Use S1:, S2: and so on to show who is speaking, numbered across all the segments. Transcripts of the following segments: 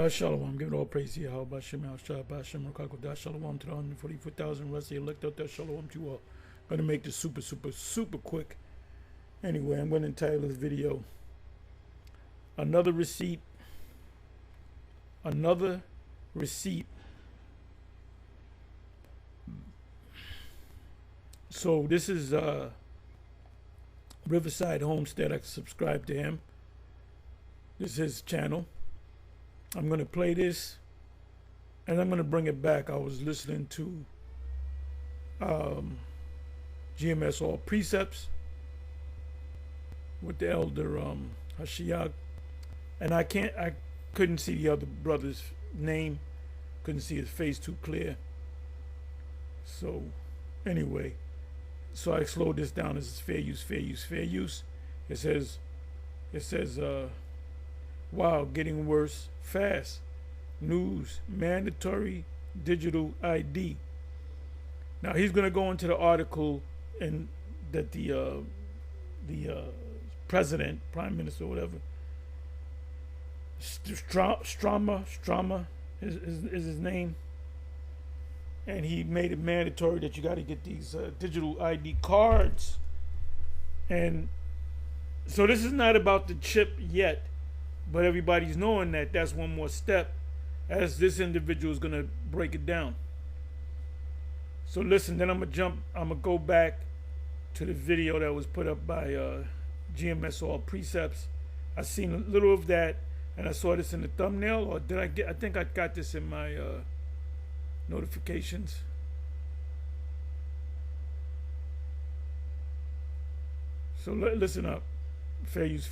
S1: Shalom, give it all praise to Yahweh, Bashem, Al-Shah, Bashem, Rakakodah, Shalom to the 144,000 rest of the elect out there, Shalom to you all. I'm going to make this super quick. Anyway, I'm going to entitle this video, Another Receipt. So this is Riverside Homestead. I subscribe to him. This is his channel. I'm going to play this and I'm going to bring it back. I was listening to GMS All Precepts with the elder Hashiach, and I couldn't see the other brother's name, couldn't see his face too clear. So anyway, so I slowed this down. This is fair use. It says wow, getting worse fast. News, mandatory digital ID. Now he's going to go into the article and that the president, prime minister, whatever, Strama is his name, and he made it mandatory that you got to get these digital ID cards. And so this is not about the chip yet, but everybody's knowing that that's one more step as this individual is going to break it down. So listen, then I'm going to go back to the video that was put up by GMS All Precepts. I seen a little of that, and I saw this in the thumbnail, or did I think I got this in my notifications. So listen up. Fair use.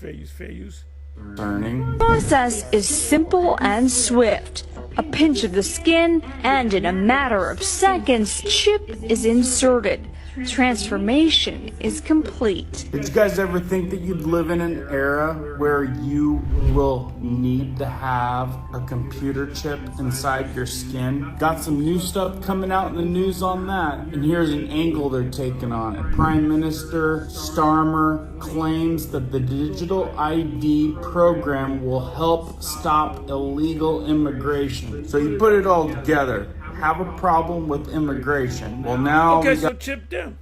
S2: The process is simple and swift. A pinch of the skin, and in a matter of seconds, chip is inserted. Transformation is complete.
S3: Did you guys ever think that you'd live in an era where you will need to have a computer chip inside your skin? Got some new stuff coming out in the news on that, and here's an angle they're taking on it. Prime Minister Starmer claims that the digital ID program will help stop illegal immigration. So you put it all together. Have a problem with immigration. Well, now
S1: okay, so chip them.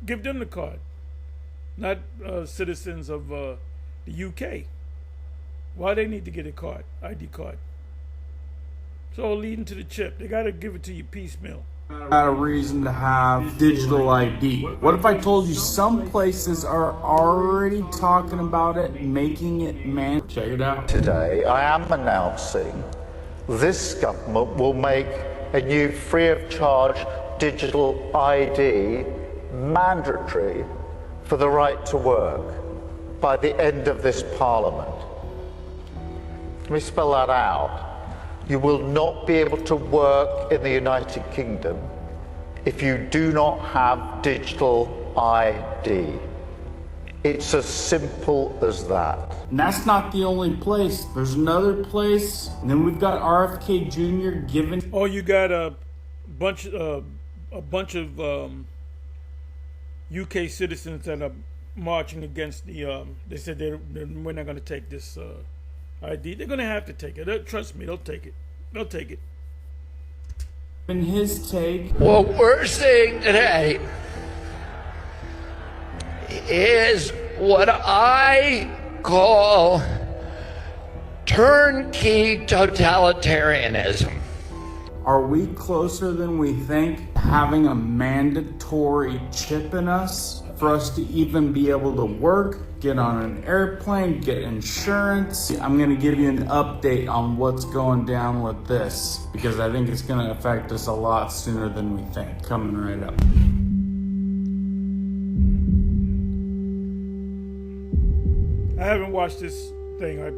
S1: Give them the card. Not citizens of the UK. Why they need to get a card, ID card? It's all leading to the chip. They got to give it to you piecemeal.
S3: Not a reason to have digital ID. What if I told you some places are already talking about it, making it mandatory? Check it out.
S4: Today, I am announcing this government will make a new free of charge digital ID mandatory for the right to work by the end of this Parliament. Let me spell that out. You will not be able to work in the United Kingdom if you do not have digital ID. It's as simple as that.
S3: And that's not the only place. There's another place. And then we've got RFK Jr. giving.
S1: Oh, you got a bunch of UK citizens that are marching against the. They said we're not going to take this ID. They're going to have to take it. Trust me, they'll take it. They'll take it.
S3: In his take.
S5: What we're seeing today is what I call turnkey totalitarianism.
S3: Are we closer than we think having a mandatory chip in us for us to even be able to work, get on an airplane, get insurance? I'm going to give you an update on what's going down with this because I think it's going to affect us a lot sooner than we think. Coming right up.
S1: I haven't watched this thing. I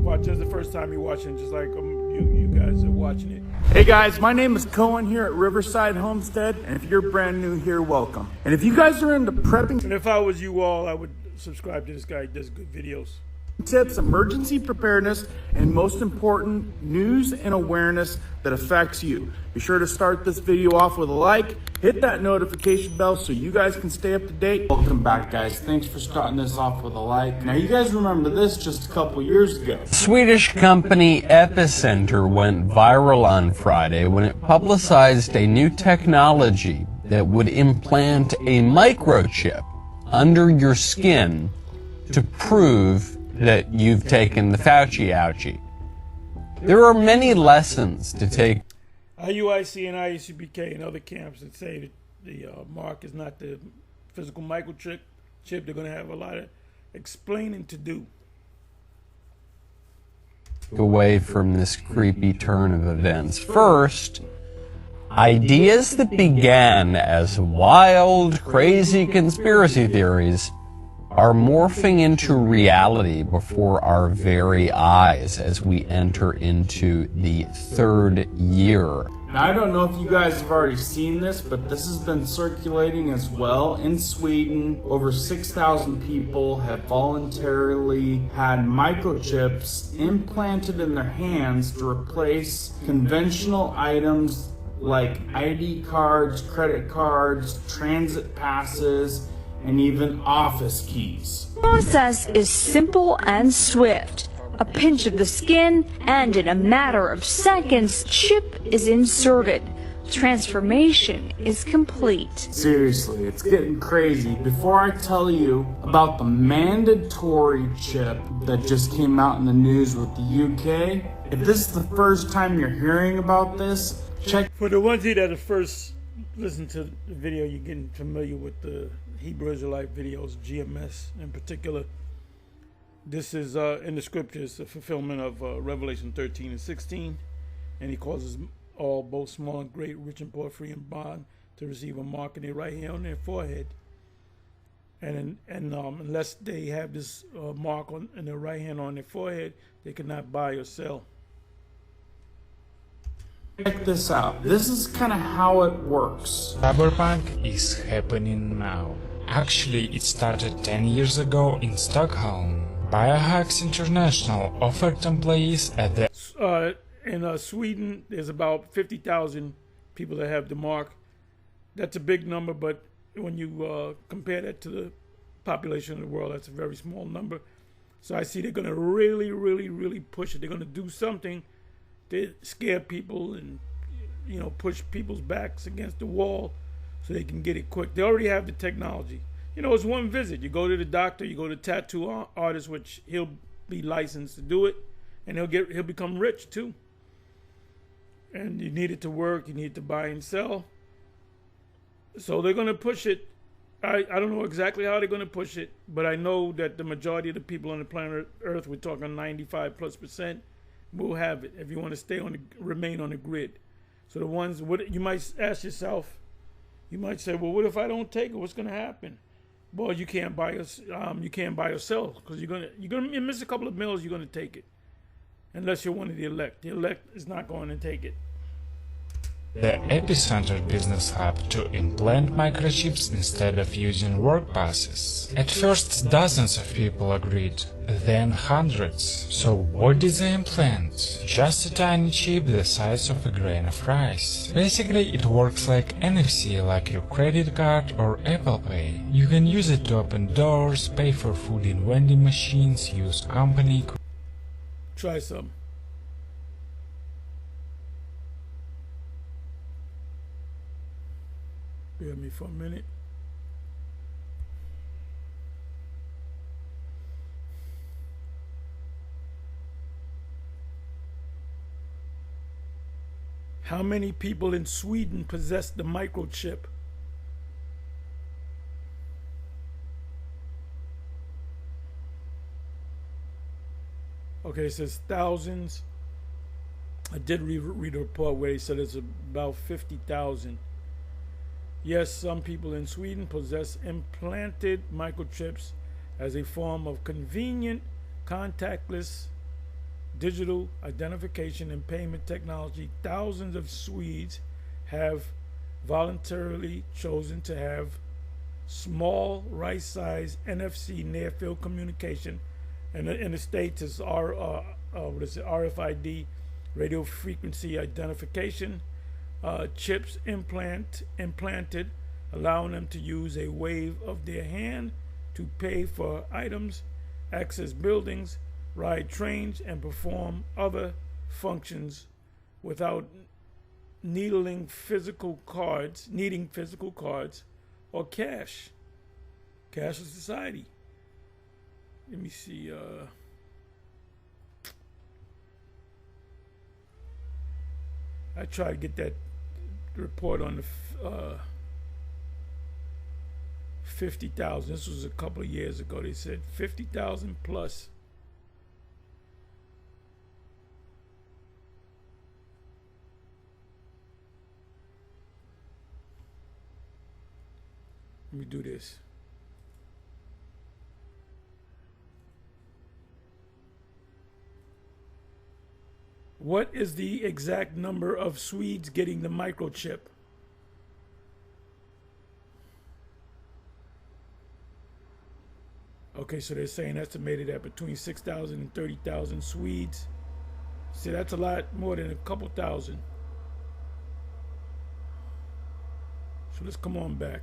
S1: watched this the first time you're watching, just like you guys are watching it.
S3: Hey guys, my name is Cohen here at Riverside Homestead, and if you're brand new here, welcome. And if you guys are into prepping,
S1: and if I was you all, I would subscribe to this guy. He does good videos.
S3: tips, emergency preparedness, and most important, news and awareness that affects you. Be sure to start this video off with a like, hit that notification bell so you guys can stay up to date. Welcome back, guys. Thanks for starting this off with a like. Now, you guys remember this just a couple years ago.
S6: Swedish company Epicenter went viral on Friday when it publicized a new technology that would implant a microchip under your skin to prove that you've taken the Fauci ouchie. There are many lessons to take.
S1: IUIC and IUCBK and other camps that say that the mark is not the physical microchip, they're going to have a lot of explaining to do.
S6: Away from this creepy turn of events. First, ideas that began as wild, crazy conspiracy theories are morphing into reality before our very eyes as we enter into the third year.
S3: Now, I don't know if you guys have already seen this, but this has been circulating as well. In Sweden, over 6,000 people have voluntarily had microchips implanted in their hands to replace conventional items like ID cards, credit cards, transit passes, and even office keys.
S2: The process is simple and swift. A pinch of the skin, and in a matter of seconds, chip is inserted. Transformation is complete.
S3: Seriously, it's getting crazy. Before I tell you about the mandatory chip that just came out in the news with the UK, if this is the first time you're hearing about this, check.
S1: For the ones that are first listen to the video, you're getting familiar with the Hebrew Israelite videos, GMS in particular. This is in the scriptures, the fulfillment of Revelation 13 and 16. And he causes all, both small and great, rich and poor, free and bond, to receive a mark in their right hand on their forehead. And unless they have this mark in their right hand on their forehead, they cannot buy or sell.
S3: Check this out. This is kind of how it works.
S7: Cyberpunk is happening now. Actually, it started 10 years ago in Stockholm. Biohacks International offered employees at the
S1: in Sweden, there's about 50,000 people that have the mark. That's a big number, but when you compare that to the population of the world, that's a very small number. So I see they're going to really push it. They're going to do something to scare people and, you know, push people's backs against the wall so they can get it quick. They already have the technology. You know, it's one visit. You go to the doctor, you go to the tattoo artist, which he'll be licensed to do it, and he'll become rich too. And you need it to work, you need to buy and sell. So they're going to push it. I don't know exactly how they're going to push it, but I know that the majority of the people on the planet Earth, we're talking 95+%, will have it if you want to remain on the grid. So the ones, what you might ask yourself, you might say, well, what if I don't take it? What's going to happen? Well, you can't buy or sell because you're gonna miss a couple of meals. You're gonna take it, unless you're one of the elect. The elect is not going to take it.
S7: The Epicenter business hub to implant microchips instead of using work passes. At first dozens of people agreed, then hundreds. So what did they implant? Just a tiny chip the size of a grain of rice. Basically it works like NFC, like your credit card or Apple Pay. You can use it to open doors, pay for food in vending machines, use company.
S1: Try some. Bear me for a minute. How many people in Sweden possess the microchip? Okay, it says thousands. I did read a report where he said it's about 50,000. Yes, some people in Sweden possess implanted microchips as a form of convenient, contactless digital identification and payment technology. Thousands of Swedes have voluntarily chosen to have small, right-sized NFC near-field communication And in the States, it's RFID, radio frequency identification. Chips implanted, allowing them to use a wave of their hand to pay for items, access buildings, ride trains, and perform other functions without needing physical cards or cash. Cashless society. Let me see. I tried to get that report on the 50,000. This was a couple of years ago. They said 50,000 plus. Let me do this. What is the exact number of Swedes getting the microchip? Okay, so they're saying estimated at between 6,000 and 30,000 Swedes. See, that's a lot more than a couple thousand. So let's come on back.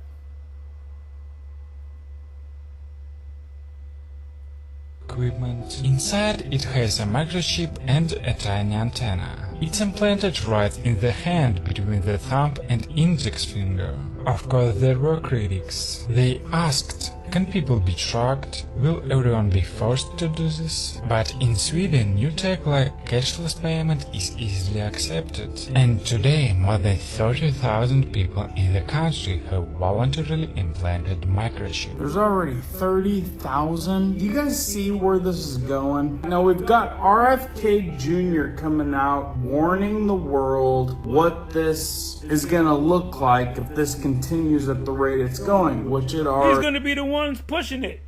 S7: Equipment. Inside it has a microchip and a tiny antenna. It's implanted right in the hand between the thumb and index finger. Of course there were critics. They asked, can people be tracked? Will everyone be forced to do this? But in Sweden, new tech like cashless payment is easily accepted. And today, more than 30,000 people in the country have voluntarily implanted microchip.
S3: There's already 30,000. You guys see where this is going? Now we've got RFK Jr. coming out warning the world what this is gonna look like if this continues at the rate it's going, which it already.
S1: He's gonna be the ones pushing it.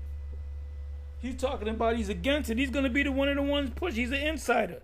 S1: He's talking about he's against it. He's gonna be the one of the ones pushing. He's an insider.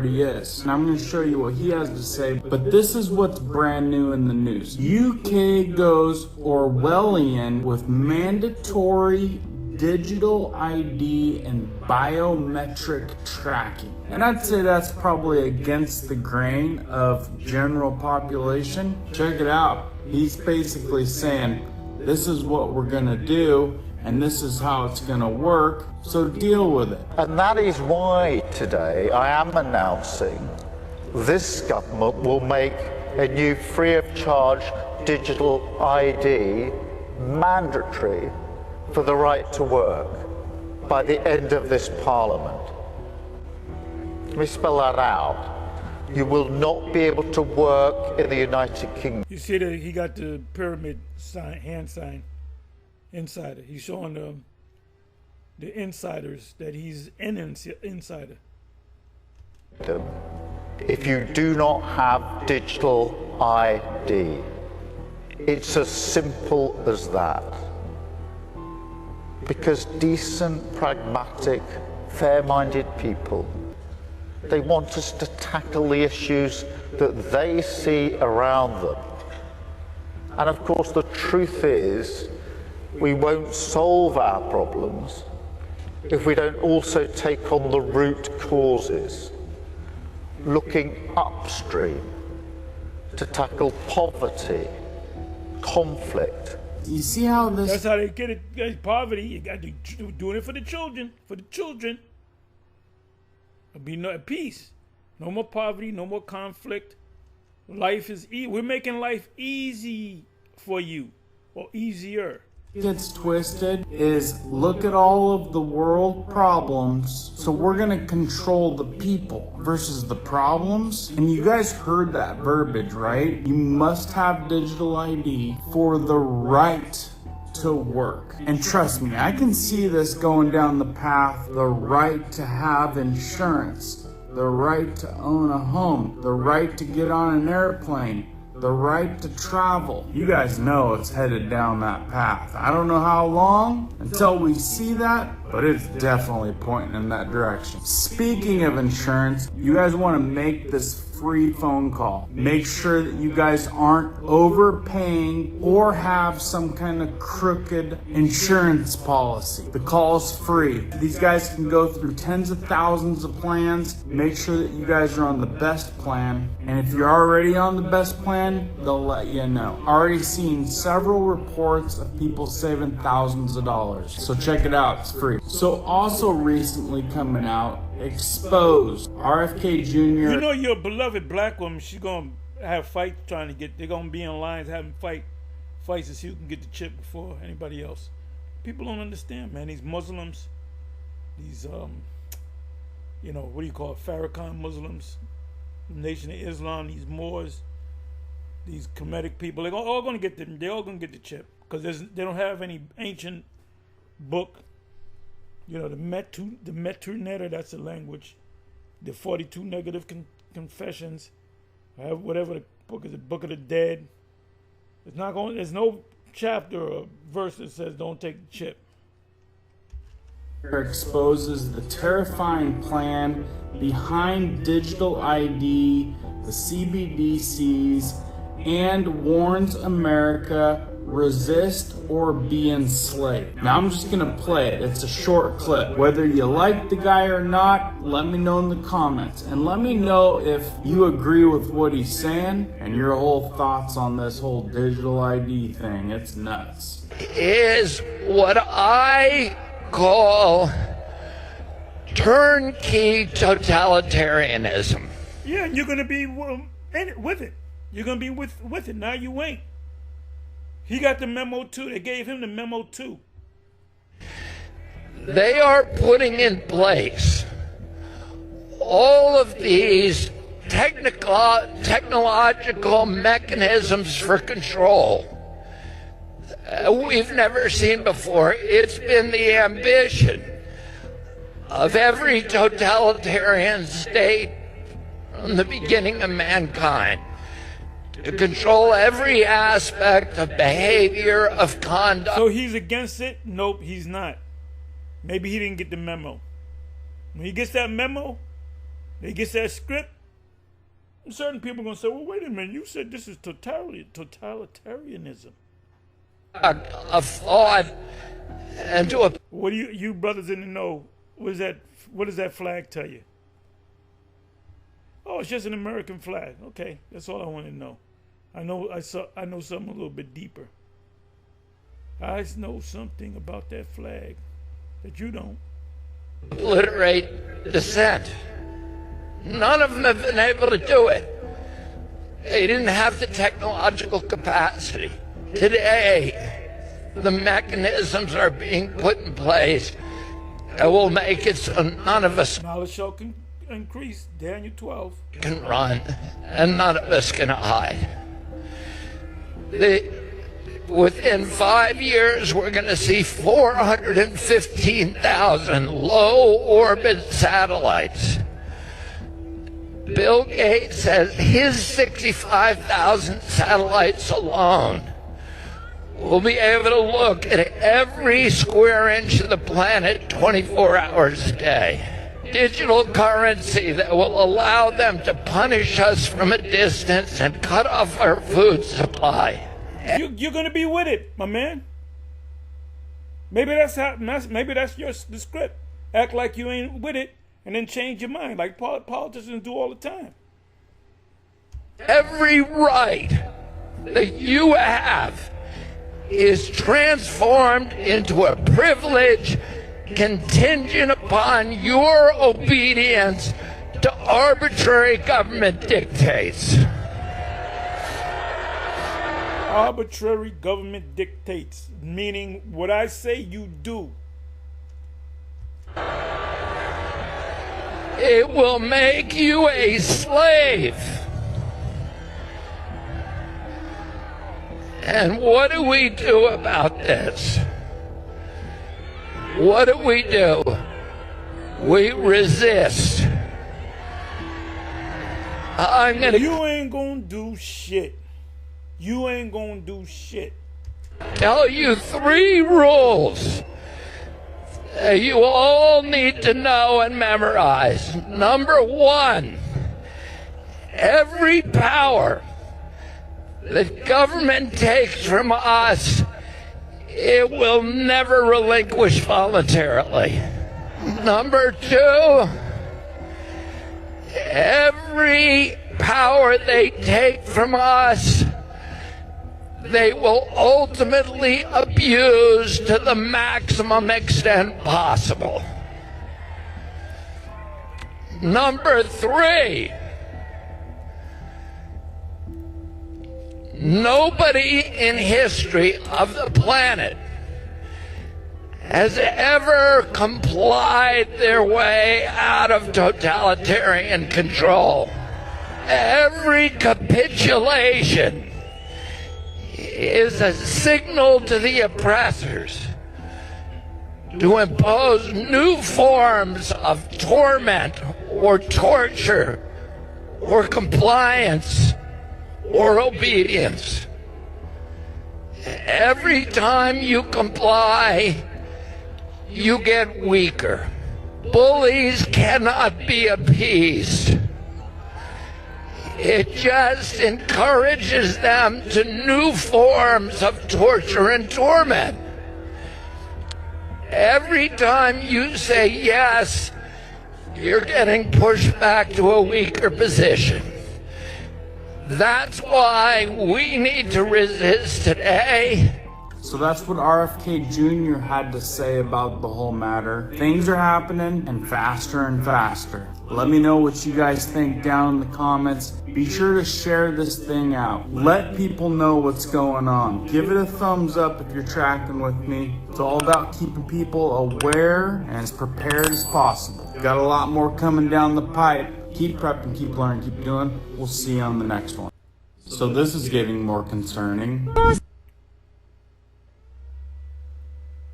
S3: He is. And I'm going to show you what he has to say, but this is what's brand new in the news. UK goes Orwellian with mandatory digital ID and biometric tracking. And I'd say that's probably against the grain of general population. Check it out. He's basically saying, this is what we're going to do, and this is how it's going to work, so deal with it.
S4: And that is why today I am announcing this government will make a new free of charge digital ID mandatory for the right to work by the end of this Parliament. Let me spell that out. You will not be able to work in the United Kingdom.
S1: You see that he got the pyramid sign, hand sign, insider. He's showing the insiders that he's an insider.
S4: If you do not have digital ID, it's as simple as that. Because decent, pragmatic, fair-minded people, they want us to tackle the issues that they see around them. And of course, the truth is, we won't solve our problems if we don't also take on the root causes, looking upstream to tackle poverty, conflict.
S3: You see how this...
S1: That's how they get it. That's poverty. You got to do doing it for the children. For the children. There'll be no peace. No more poverty. No more conflict. Life is we're making life easy for you, or easier.
S3: Gets twisted is look at all of the world problems, so we're gonna control the people versus the problems. And you guys heard that verbiage, right? You must have digital ID for the right to work. And trust me, I can see this going down the path: the right to have insurance, the right to own a home, the right to get on an airplane, the right to travel. You guys know it's headed down that path. I don't know how long until we see that, but it's definitely pointing in that direction. Speaking of insurance, you guys want to make this free phone call. Make sure that you guys aren't overpaying or have some kind of crooked insurance policy. The call is free. These guys can go through tens of thousands of plans. Make sure that you guys are on the best plan. And if you're already on the best plan, they'll let you know. Already seen several reports of people saving thousands of dollars. So check it out, it's free. So also recently coming out, Exposed, RFK Jr.
S1: You know your beloved black woman, she's going to have fights trying to get, they're going to be in lines having fights to see who can get the chip before anybody else. People don't understand, man. These Muslims, these, you know, what do you call it, Farrakhan Muslims, Nation of Islam, these Moors, these Kemetic people, they're all going to get them. They're all going to get the chip because they don't have any ancient book. You know, the Metu that's the language. The 42 negative confessions. Whatever the book is, the Book of the Dead. It's not going. There's no chapter or verse that says don't take the chip.
S3: Exposes the terrifying plan behind digital ID, the CBDCs, and warns America, resist or be enslaved. Now I'm just gonna play it. It's a short clip. Whether you like the guy or not, let me know in the comments. And let me know if you agree with what he's saying and your whole thoughts on this whole digital ID thing. It's nuts.
S5: Is what I call turnkey totalitarianism.
S1: Yeah, and you're gonna be with it. You're gonna be with it. Now you ain't. He got the memo too. They gave him the memo too.
S5: They are putting in place all of these technological mechanisms for control we've never seen before. It's been the ambition of every totalitarian state from the beginning of mankind to control every aspect of behavior, of conduct.
S1: So he's against it? Nope, he's not. Maybe he didn't get the memo. When he gets that memo, he gets that script, certain people are going to say, well, wait a minute, you said this is totalitarianism.
S5: A thought and to a...
S1: What do you brothers in the know, what does that flag tell you? Oh, it's just an American flag. Okay, that's all I want to know. I know something a little bit deeper. I know something about that flag that you don't.
S5: Obliterate dissent. None of them have been able to do it. They didn't have the technological capacity. Today, the mechanisms are being put in place that will make it so none of us
S1: knowledge shall increase. Daniel 12
S5: can run, and none of us can hide. Within 5 years, we're going to see 415,000 low-orbit satellites. Bill Gates says his 65,000 satellites alone will be able to look at every square inch of the planet 24 hours a day. Digital currency that will allow them to punish us from a distance and cut off our food supply.
S1: You're going to be with it, my man. Maybe that's the script. Act like you ain't with it and then change your mind like politicians do all the time.
S5: Every right that you have is transformed into a privilege contingent upon your obedience to arbitrary government dictates.
S1: Arbitrary government dictates, meaning what I say you do.
S5: It will make you a slave. And what do we do about this? What do? We resist.
S1: You ain't gonna do shit. You ain't gonna do shit.
S5: Tell you 3 rules that you all need to know and memorize. Number one, every power that government takes from us, it will never relinquish voluntarily. Number two, every power they take from us, they will ultimately abuse to the maximum extent possible. Number three, nobody in history of the planet has ever complied their way out of totalitarian control. Every capitulation is a signal to the oppressors to impose new forms of torment or torture or compliance or obedience. Every time you comply, you get weaker. Bullies cannot be appeased. It just encourages them to new forms of torture and torment. Every time you say yes, you're getting pushed back to a weaker position. That's why we need to resist today.
S3: So that's what RFK Jr. had to say about the whole matter. Things are happening and faster. Let me know what you guys think down in the comments. Be sure to share this thing out. Let people know what's going on. Give it a thumbs up if you're tracking with me. It's all about keeping people aware and as prepared as possible. Got a lot more coming down the pipe. Keep prepping, keep learning, keep doing. We'll see you on the next one. So this is getting more concerning.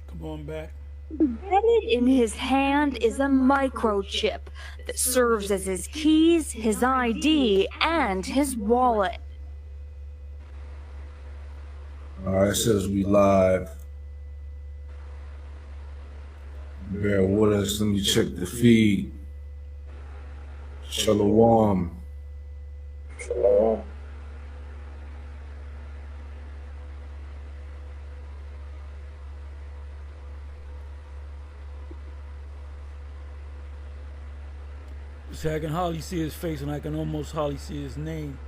S1: Come on back.
S2: Embedded in his hand is a microchip that serves as his keys, his ID, and his wallet.
S8: Alright, it says we live. Bear with us, let me check the feed. Shalom. Shalom.
S1: See, I can hardly see his face, and I can almost hardly see his name.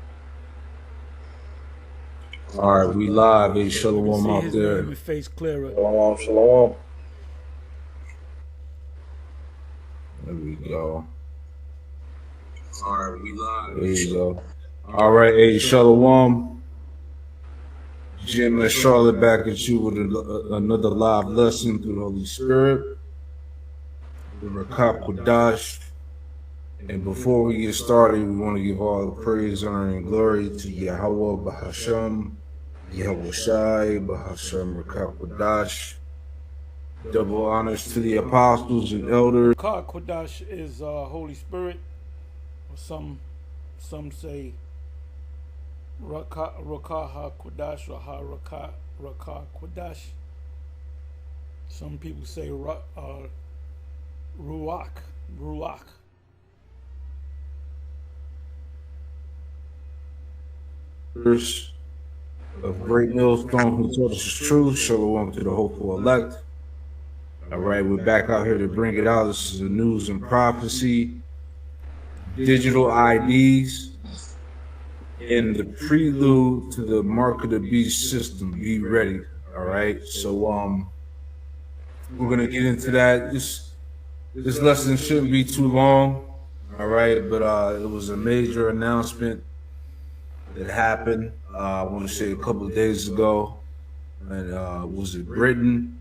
S8: Alright, we live. Hey, shalom
S1: See
S8: out
S1: his
S8: there.
S1: name and face clearer.
S8: Shalom, shalom. There we go. Alright, we live. There you go. Alright, hey, shalom. Jim and Charlotte back at you with another live lesson through the Holy Spirit. The Rakak Kodash. And before we get started, we want to give all the praise, honor, and glory to Yahweh Bahasham, Yahweh Shai, Bahasham Rakak Kodash. Double honors to the apostles and elders.
S1: Rakak Kodash is Holy Spirit. Some say Rakaha Kodash or Rakak Kodash. Some people say Ruach.
S8: Of great millstone who taught us the truth, shalom to the hopeful elect. All right, we're back out here to bring it out. This is the news and prophecy, digital IDs, and the prelude to the Mark of the Beast system. Be ready. All right, so we're gonna get into that. This lesson shouldn't be too long. All right, but it was a major announcement that happened, I want to say a couple of days ago, and was it Britain,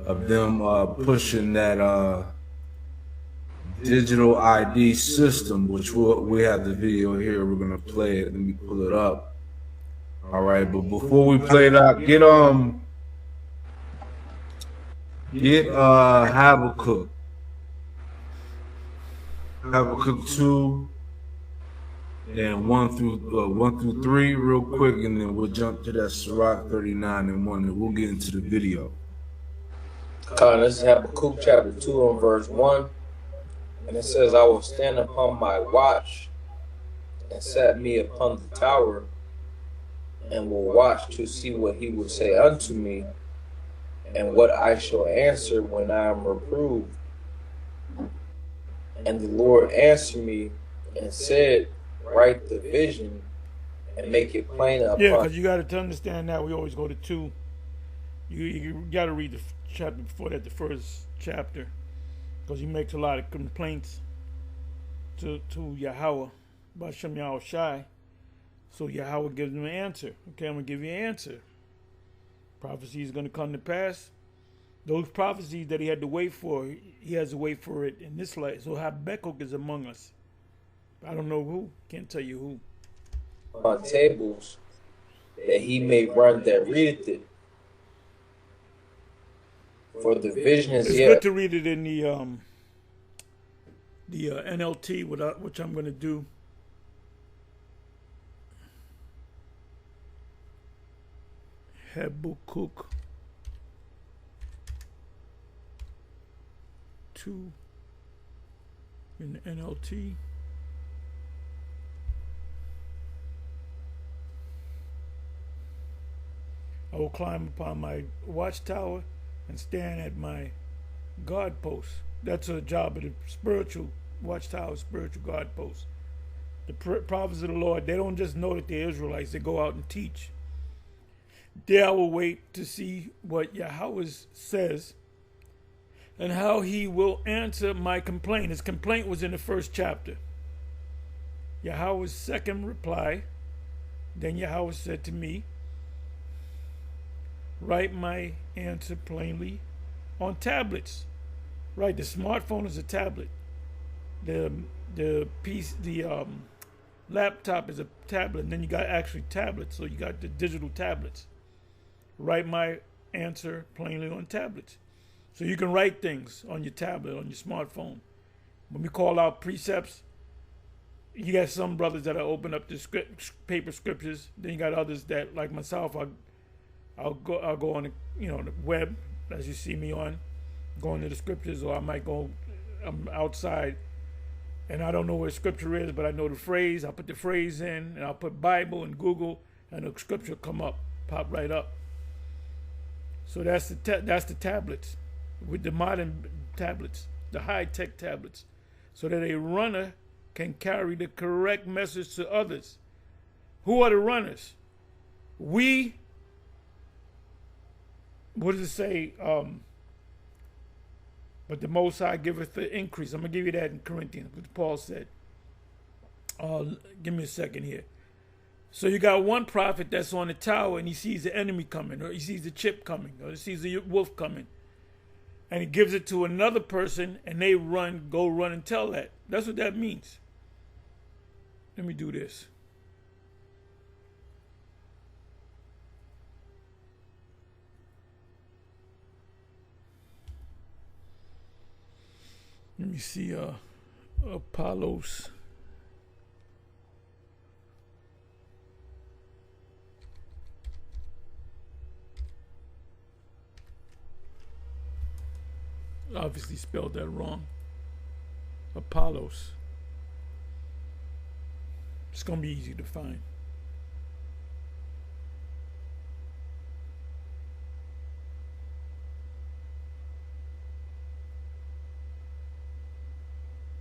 S8: of them pushing that digital ID system, which we have the video here. We're gonna play it. Let me pull it up. All right, but before we play it out, get Habakkuk 2. And 1 through 3 real quick, and then we'll jump to that Sirach 39 and 1, and we'll get into the video.
S9: This is Habakkuk chapter 2 and verse 1. And it says, I will stand upon my watch and set me upon the tower and will watch to see what he will say unto me and what I shall answer when I am reproved. And the Lord answered me and said, write the vision and make it plain upon.
S1: Yeah, because you got to understand that we always go to 2. You got to read the chapter before that, the first chapter, because he makes a lot of complaints to Yahweh, Bashem Yahweh Shai. So Yahweh gives him an answer. Okay, I'm going to give you an answer. Prophecy is going to come to pass. Those prophecies that he had to wait for, he has to wait for it in this life. So Habakkuk is among us. I don't know who. Can't tell you who.
S9: On tables, that he may run that readeth it. For the vision is
S1: it's
S9: yet.
S1: good to read it in the NLT, which I'm going to do. Habakkuk 2 in the NLT. I will climb upon my watchtower and stand at my guard post. That's a job of the spiritual watchtower, spiritual guard post. The prophets of the Lord, they don't just know that they're Israelites, they go out and teach. There I will wait to see what Yahweh says and how he will answer my complaint. His complaint was in the first chapter. Yahweh's second reply, then Yahweh said to me, write my answer plainly on tablets. Right, the smartphone is a tablet. The laptop is a tablet, and then you got actually tablets, so you got the digital tablets. Write my answer plainly on tablets. So you can write things on your tablet, on your smartphone. When we call out precepts, you got some brothers that will open up the paper scriptures. Then you got others that, like myself, I'll go on the web, as you see me on, going to the scriptures, or I might go, I'm outside and I don't know where scripture is, but I know the phrase. I'll put the phrase in and I'll put Bible in Google and the scripture will pop right up. So that's the tablets, with the modern tablets, the high-tech tablets, so that a runner can carry the correct message to others. Who are the runners? What does it say? But the Most High giveth the increase. I'm going to give you that in Corinthians, what Paul said. Give me a second here. So you got one prophet that's on the tower and he sees the enemy coming, or he sees the chip coming, or he sees the wolf coming. And he gives it to another person and they go run and tell that. That's what that means. Let me do this. Let me see, Apollos. Obviously spelled that wrong. Apollos. It's going to be easy to find.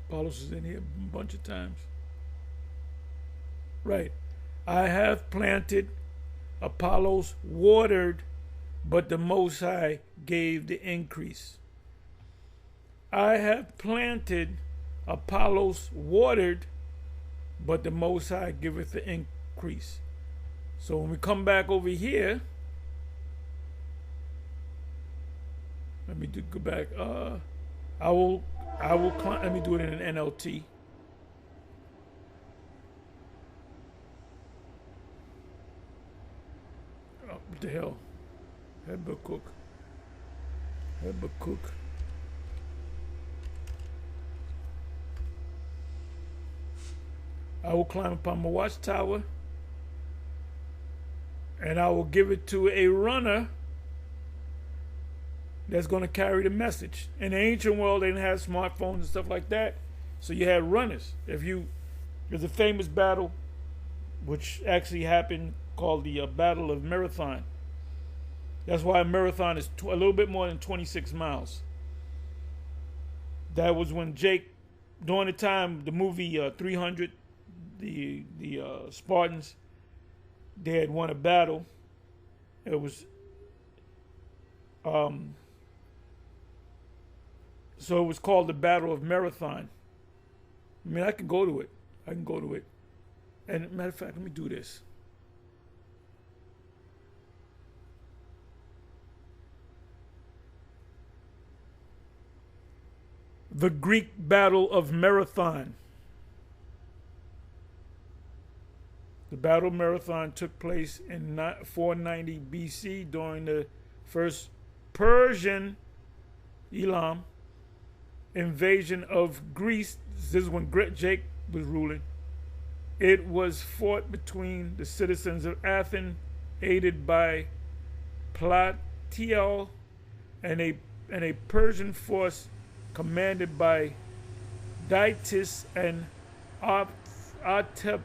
S1: Apollos is in here a bunch of times. Right. I have planted, Apollos watered, but the Most High gave the increase. I have planted, Apollos watered, but the Most High giveth the increase. So when we come back over here, let me go back. I will let me do it in an NLT. Oh, what the hell? Habakkuk. I will climb upon my watchtower, and I will give it to a runner, that's going to carry the message. In the ancient world, they didn't have smartphones and stuff like that, so you had runners. There's a famous battle, which actually happened, called the Battle of Marathon. That's why a marathon is a little bit more than 26 miles. That was when Jake, during the time, the movie 300, the Spartans, they had won a battle. It was, so it was called the Battle of Marathon. I mean, I can go to it. And matter of fact, let me do this. The Greek Battle of Marathon. The Battle of Marathon took place in 490 BC during the first Persian Elam invasion of Greece. This is when Jake was ruling. It was fought between the citizens of Athens, aided by Platiel, and a Persian force commanded by Datis and Artaphernes.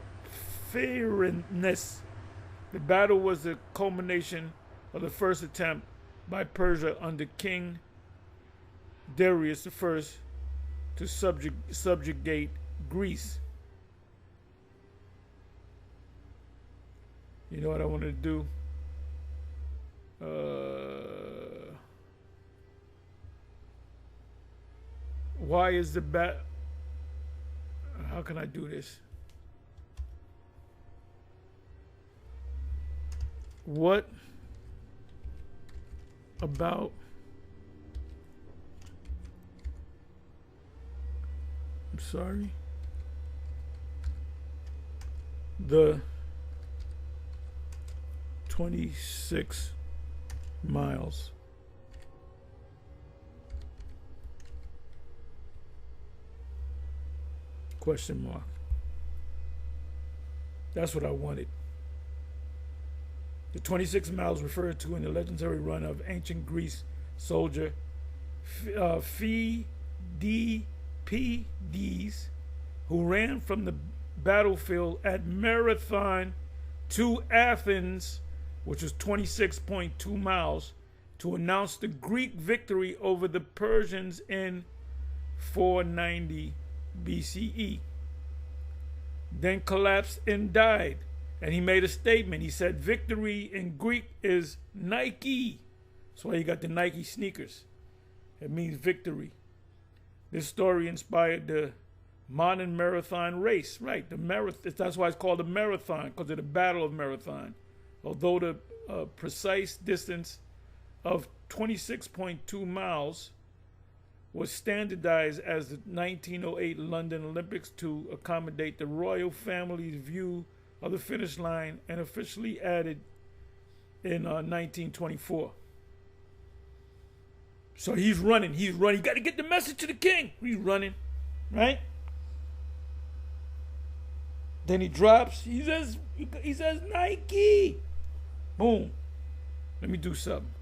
S1: The battle was the culmination of the first attempt by Persia under King Darius I to subjugate Greece. You know what I want to do? Why is the how can I do this? What about I'm sorry. The 26 miles. Question mark. That's what I wanted. The 26 miles referred to in the legendary run of ancient Greece soldier Pheidippides, who ran from the battlefield at Marathon to Athens, which was 26.2 miles, to announce the Greek victory over the Persians in 490 BCE. Then collapsed and died. And he made a statement. He said, victory in Greek is Nike. That's why you got the Nike sneakers. It means victory. This story inspired the modern marathon race. Right, the marathon. That's why it's called a marathon, because of the Battle of Marathon. Although the precise distance of 26.2 miles was standardized as the 1908 London Olympics to accommodate the royal family's view of the finish line, and officially added in 1924. So he's running. He got to get the message to the king. He's running, right? Then he drops. He says Nike. Boom. Let me do something.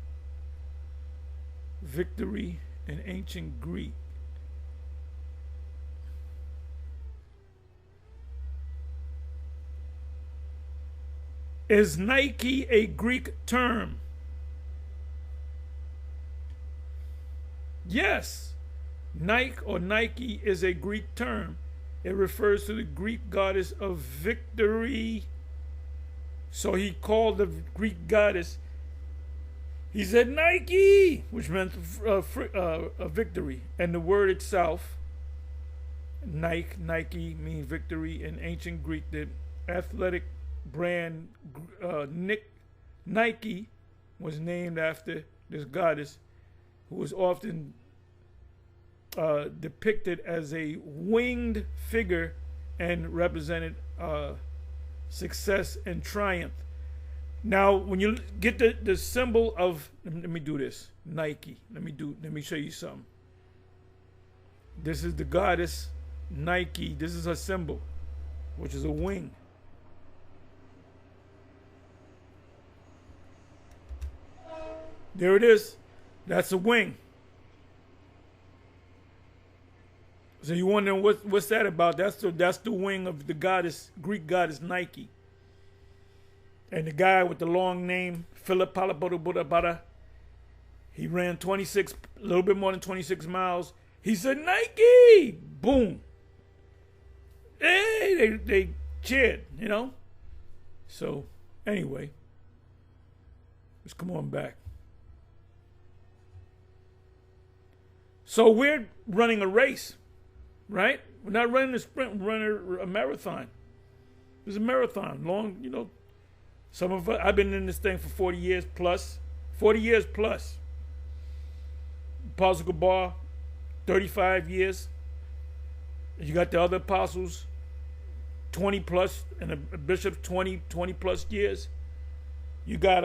S1: Victory in ancient Greek. Is Nike a Greek term? Yes. Nike is a Greek term. It refers to the Greek goddess of victory. So he called the Greek goddess, he said Nike, which meant a victory. And the word itself, Nike means victory. In ancient Greek, the athletic brand Nike was named after this goddess, who was often depicted as a winged figure and represented success and triumph. Now, when you get the symbol of, let me do this, Nike. Let me show you something. This is the goddess Nike. This is her symbol, which is a wing. There it is. That's a wing. So you wondering what's that about? That's the wing of the goddess, Greek goddess Nike. And the guy with the long name, Philip Palapodobodabada, he ran a little bit more than 26 miles. He said, Nike! Boom. Hey, they cheered, you know? So, anyway, let's come on back. So we're running a race, right? We're not running a sprint, we're running a marathon. It's a marathon, long, you know. Some of us, I've been in this thing for 40 years plus. 40 years plus. Apostle Gabar, 35 years. You got the other apostles, 20 plus, and the bishops 20 plus years. You got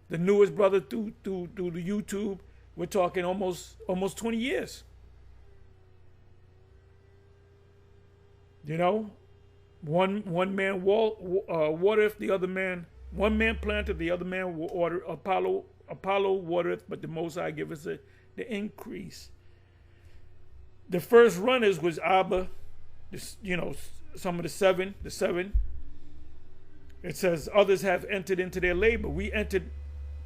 S1: the newest brother through the YouTube. We're talking almost 20 years. You know, one man watereth, the other man. One man planted, the other man watered. Apollo watereth, but the Most High giveth the increase. The first runners was Abba, you know, some of the seven. It says others have entered into their labor.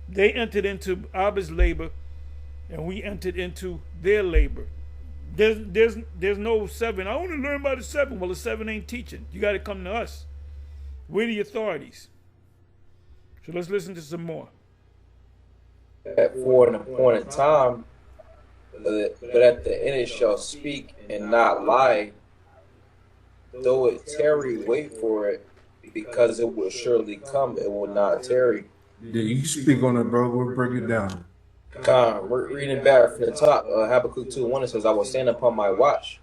S1: They entered into Abba's labor, and we entered into their labor. There's no seven. I want to learn about the seven. Well, the seven ain't teaching. You got to come to us. We're the authorities. So let's listen to some more.
S9: For an appointed time, but at the end it shall speak and not lie. Though it tarry, wait for it, because it will surely come. It will not tarry.
S8: Yeah, you can speak on it, bro. We'll break it down.
S9: We're reading back from the top. Habakkuk 2:1, it says, "I will stand upon my watch,"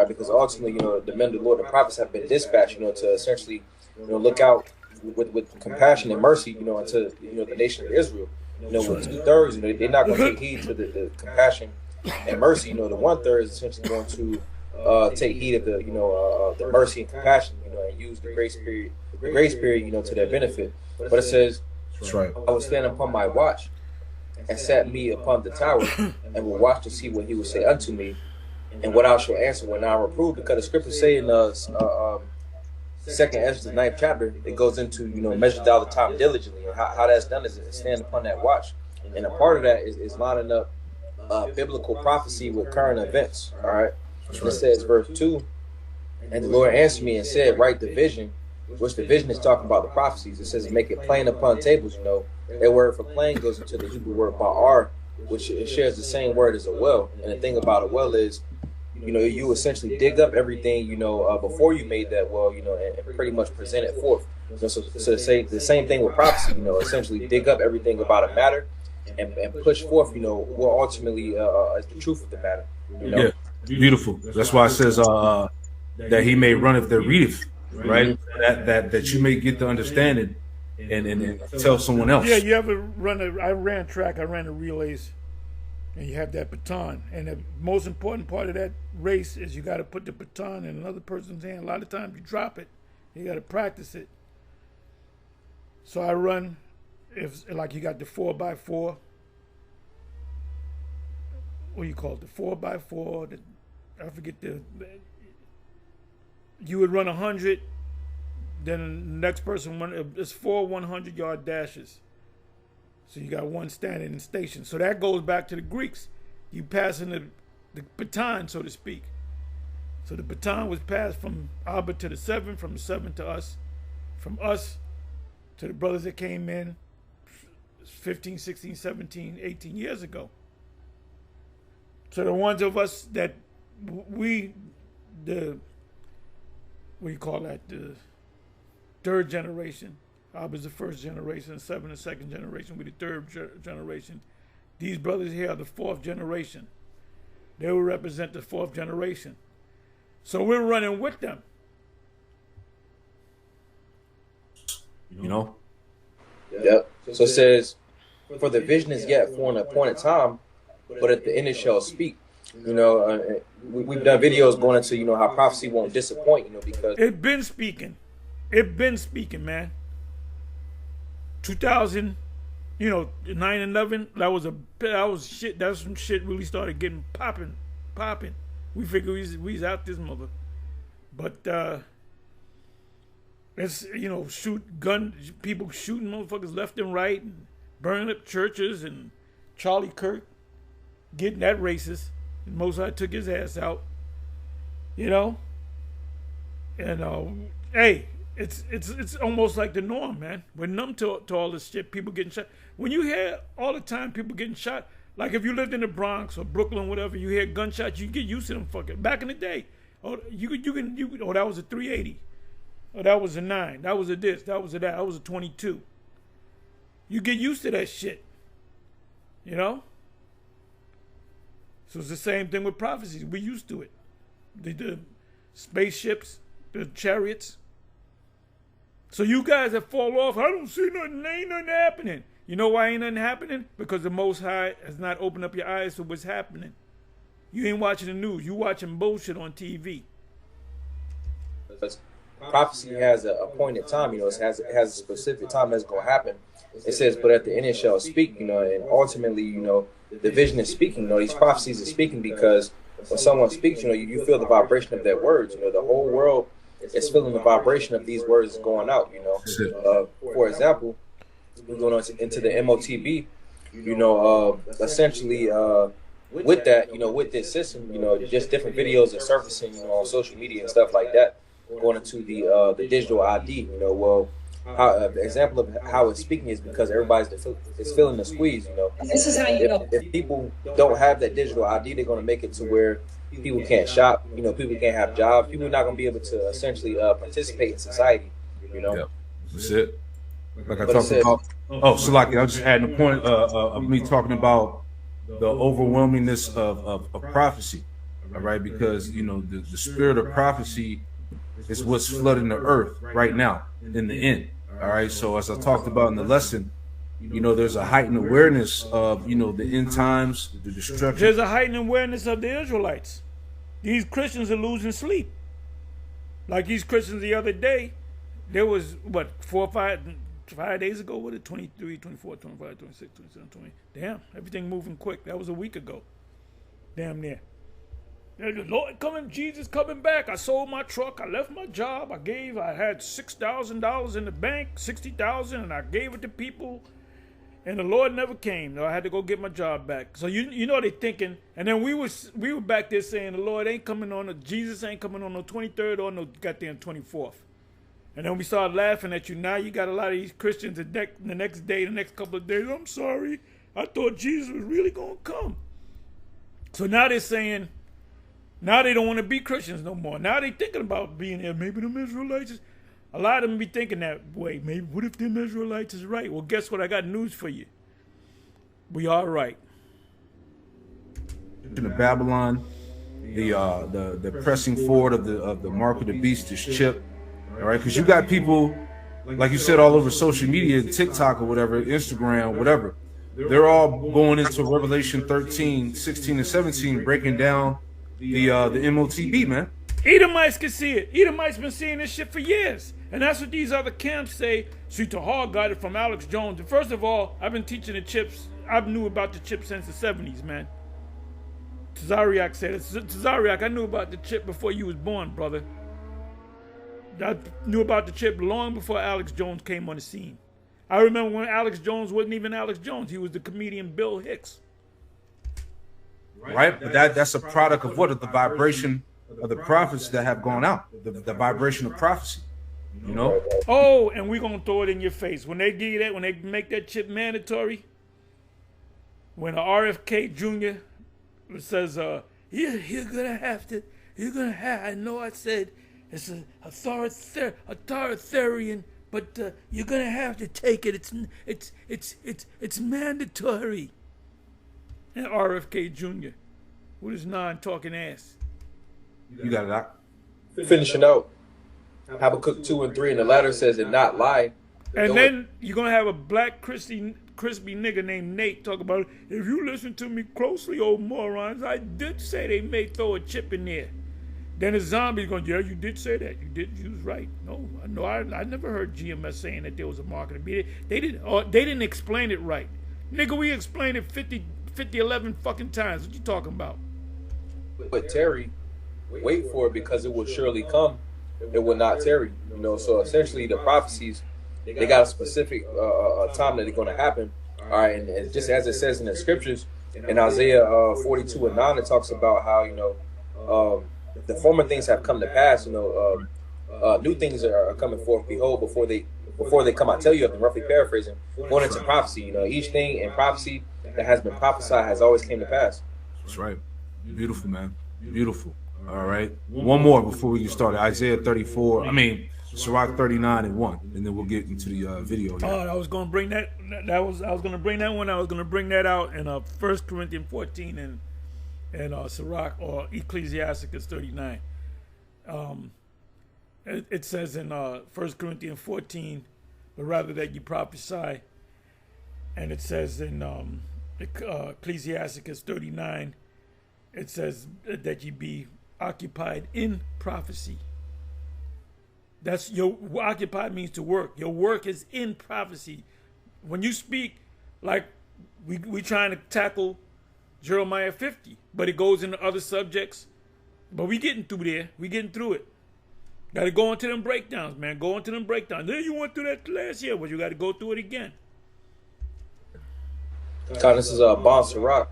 S9: because ultimately, you know, the men of the Lord, the prophets, have been dispatched, you know, to essentially, you know, look out with compassion and mercy, you know, unto, you know, the nation of Israel. You know, with 2/3, you know, they're not going to take heed to the compassion and mercy. You know, the 1/3 is essentially going to take heed of the, you know, the mercy and compassion, you know, and use the grace period, you know, to their benefit. But it says,
S8: that's right.
S9: "I will stand upon my watch, and set me upon the tower, and will watch to see what he will say unto me, and what I shall answer when I reprove." Because the scriptures say in Second Ezra, the 9th chapter, it goes into, you know, measure thou the time diligently, and how that's done is stand upon that watch, and a part of that is lining up biblical prophecy with current events. All right, and it says, verse 2, "And the Lord answered me and said, write the vision," which the vision is talking about the prophecies. It says, "Make it plain upon tables." You know, that word for plain goes into the Hebrew word ba'ar, which it shares the same word as a well. And the thing about a well is, you know, you essentially dig up everything, you know, before you made that well, you know, and pretty much present it forth. So say the same thing with prophecy, you know, essentially dig up everything about a matter and push forth, you know, what ultimately is the truth of the matter. You know?
S8: Yeah, beautiful. That's why it says that he may run if they readeth, right? Mm-hmm. That you may get the understanding and tell someone else.
S1: Yeah, you ever I ran track, I ran the relays. And you have that baton. And the most important part of that race is you got to put the baton in another person's hand. A lot of times you drop it. You got to practice it. So I run, if like you got the 4x4. What do you call it? The 4x4. I forget you would run 100. Then the next person it's 4 100-yard dashes. So you got one standing in station. So that goes back to the Greeks. You passing the baton, so to speak. So the baton was passed from Abba to the 7, from the 7 to us, from us to the brothers that came in 15, 16, 17, 18 years ago. So the ones of us that what do you call that? The third generation. Abba's the first generation, 7 the second generation, we the third generation. These brothers here are the fourth generation. They will represent the fourth generation. So we're running with them.
S8: You know?
S9: Yep. So it says, "For the vision is yet for an appointed time, but at the end it shall speak." You know, we've done videos going into, you know, how prophecy won't disappoint, you know, because
S1: it's been speaking. It's been speaking, man. 2000, you know, 9/11, that was shit. That's some shit really started getting popping. We figured we was out this mother. But it's, you know, people shooting motherfuckers left and right, and burning up churches, and Charlie Kirk getting that racist, and Mozart took his ass out, you know. And hey, it's almost like the norm, man. We're numb to all this shit. People getting shot. When you hear all the time people getting shot, like if you lived in the Bronx or Brooklyn, whatever, you hear gunshots, you get used to them fucking. Back in the day, oh, you oh, that was a 380. Oh, that was a 9. That was a this. That was a that. That was a 22. You get used to that shit. You know? So it's the same thing with prophecies. We used to it. The spaceships, the chariots. So you guys that fall off, I don't see nothing, ain't nothing happening. You know why ain't nothing happening? Because the Most High has not opened up your eyes to what's happening. You ain't watching the news. You watching bullshit on TV.
S9: Prophecy has a appointed time, you know, it has a specific time that's going to happen. It says, but at the end it shall speak, you know, and ultimately, you know, the vision is speaking, you know, these prophecies are speaking because when someone speaks, you know, you feel the vibration of their words, you know, the whole world is feeling the vibration of these words going out, you know. For example, we're going on into the M0TB, you know, essentially with that, you know, with this system, you know, just different videos are surfacing, you know, on social media and stuff like that, going into the digital ID, you know. Well, the example of how it's speaking is because everybody's feeling the squeeze, you know.
S10: This is how you know.
S9: If people don't have that digital ID, they're going to make it to where people can't shop, you know, people can't have jobs, people are not going to be able to essentially participate in society, you know.
S8: Yep. That's it. Like I talked about. Oh, so like I was just adding a point of me talking about the overwhelmingness of prophecy, all right? Because, you know, the spirit of prophecy is what's flooding the earth right now in the end, all right? So as I talked about in the lesson, you know, there's a heightened awareness of, you know, the end times, the destruction.
S1: There's a heightened awareness of the Israelites. These Christians are losing sleep. Like these Christians the other day, there was, what, 4 or 5 days ago, what, 23, 24, 25, 26, 27, 20. Damn, everything moving quick. That was a week ago. Damn near. The Lord coming, Jesus coming back. I sold my truck. I left my job. I had $6,000 in the bank, $60,000, and I gave it to people. And the Lord never came. I had to go get my job back. So you know they thinking. And then we were back there saying the Lord ain't coming on. Jesus ain't coming on no 23rd or no goddamn 24th. And then we started laughing at you. Now you got a lot of these Christians the next day, the next couple of days. I'm sorry. I thought Jesus was really going to come. So now they're saying, now they don't want to be Christians no more. Now they thinking about being there. Maybe them Israelites. A lot of them be thinking that way. Maybe, what if them Israelites is right? Well, guess what? I got news for you. We are right.
S8: In Babylon, the pressing forward of the mark of the beast is chipped. All right, because you got people, like you said, all over social media, TikTok or whatever, Instagram, whatever. They're all going into Revelation 13, 16, and 17, breaking down the M0TB, man.
S1: Edomites can see it. Edomites been seeing this shit for years. And that's what these other camps say. See, Tahar got it from Alex Jones. And first of all, I've been teaching the chips. I knew about the chip since the 70s, man. Tazariak said it. Tazariak, I knew about the chip before you was born, brother. I knew about the chip long before Alex Jones came on the scene. I remember when Alex Jones wasn't even Alex Jones. He was the comedian Bill Hicks.
S8: Right? But that's a product of what? Of the vibration of the prophets that have gone out. The vibration of prophecy. You know?
S1: Oh, and we're going to throw it in your face. When they give you that, when they make that chip mandatory, when a RFK Jr. says, you're going to have to, I know I said, it's an authoritarian, but you're gonna have to take it. It's mandatory. And RFK Jr. with his non-talking ass.
S8: You got it out.
S9: Finishing out. Habakkuk 2 and 3, and the latter says, "And not lie."
S1: And then you're gonna have a black crispy nigga named Nate talk about, if you listen to me closely, old morons, I did say they may throw a chip in there. Then the zombie's going, yeah, you did say that. You was right. No, I never heard GMS saying that there was a mark of the beast. They didn't explain it right. Nigga, we explained it 11 fucking times. What you talking about?
S9: But Terry, wait for it because it will surely come. It will not tarry. So essentially the prophecies, they got a specific time that they're going to happen. All right, and just as it says in the scriptures, in Isaiah 42:9, it talks about how, the former things have come to pass. New things are coming forth. Behold, before they come, I tell you of them. Roughly paraphrasing, going into prophecy. Each thing in prophecy that has been prophesied has always came to pass.
S8: That's right. Beautiful, man. Beautiful. All right. One more before we get started. Isaiah 34. Sirach 39:1, and then we'll get into the video. Here.
S1: Oh, I was going to bring that. I was going to bring that one. I was going to bring that out in 1 Corinthians 14 and Sirach or Ecclesiasticus 39. It says in 1 Corinthians 14, but rather that you prophesy, and it says in Ecclesiasticus 39, it says that you be occupied in prophecy. That's occupied means to work. Your work is in prophecy. When you speak, like we trying to tackle Jeremiah 50, but it goes into other subjects. But we getting through there. We getting through it. Got to go into them breakdowns, man. Go into them breakdowns. Then you went through that last year, but you got to go through it again.
S9: This is Bon Sirach.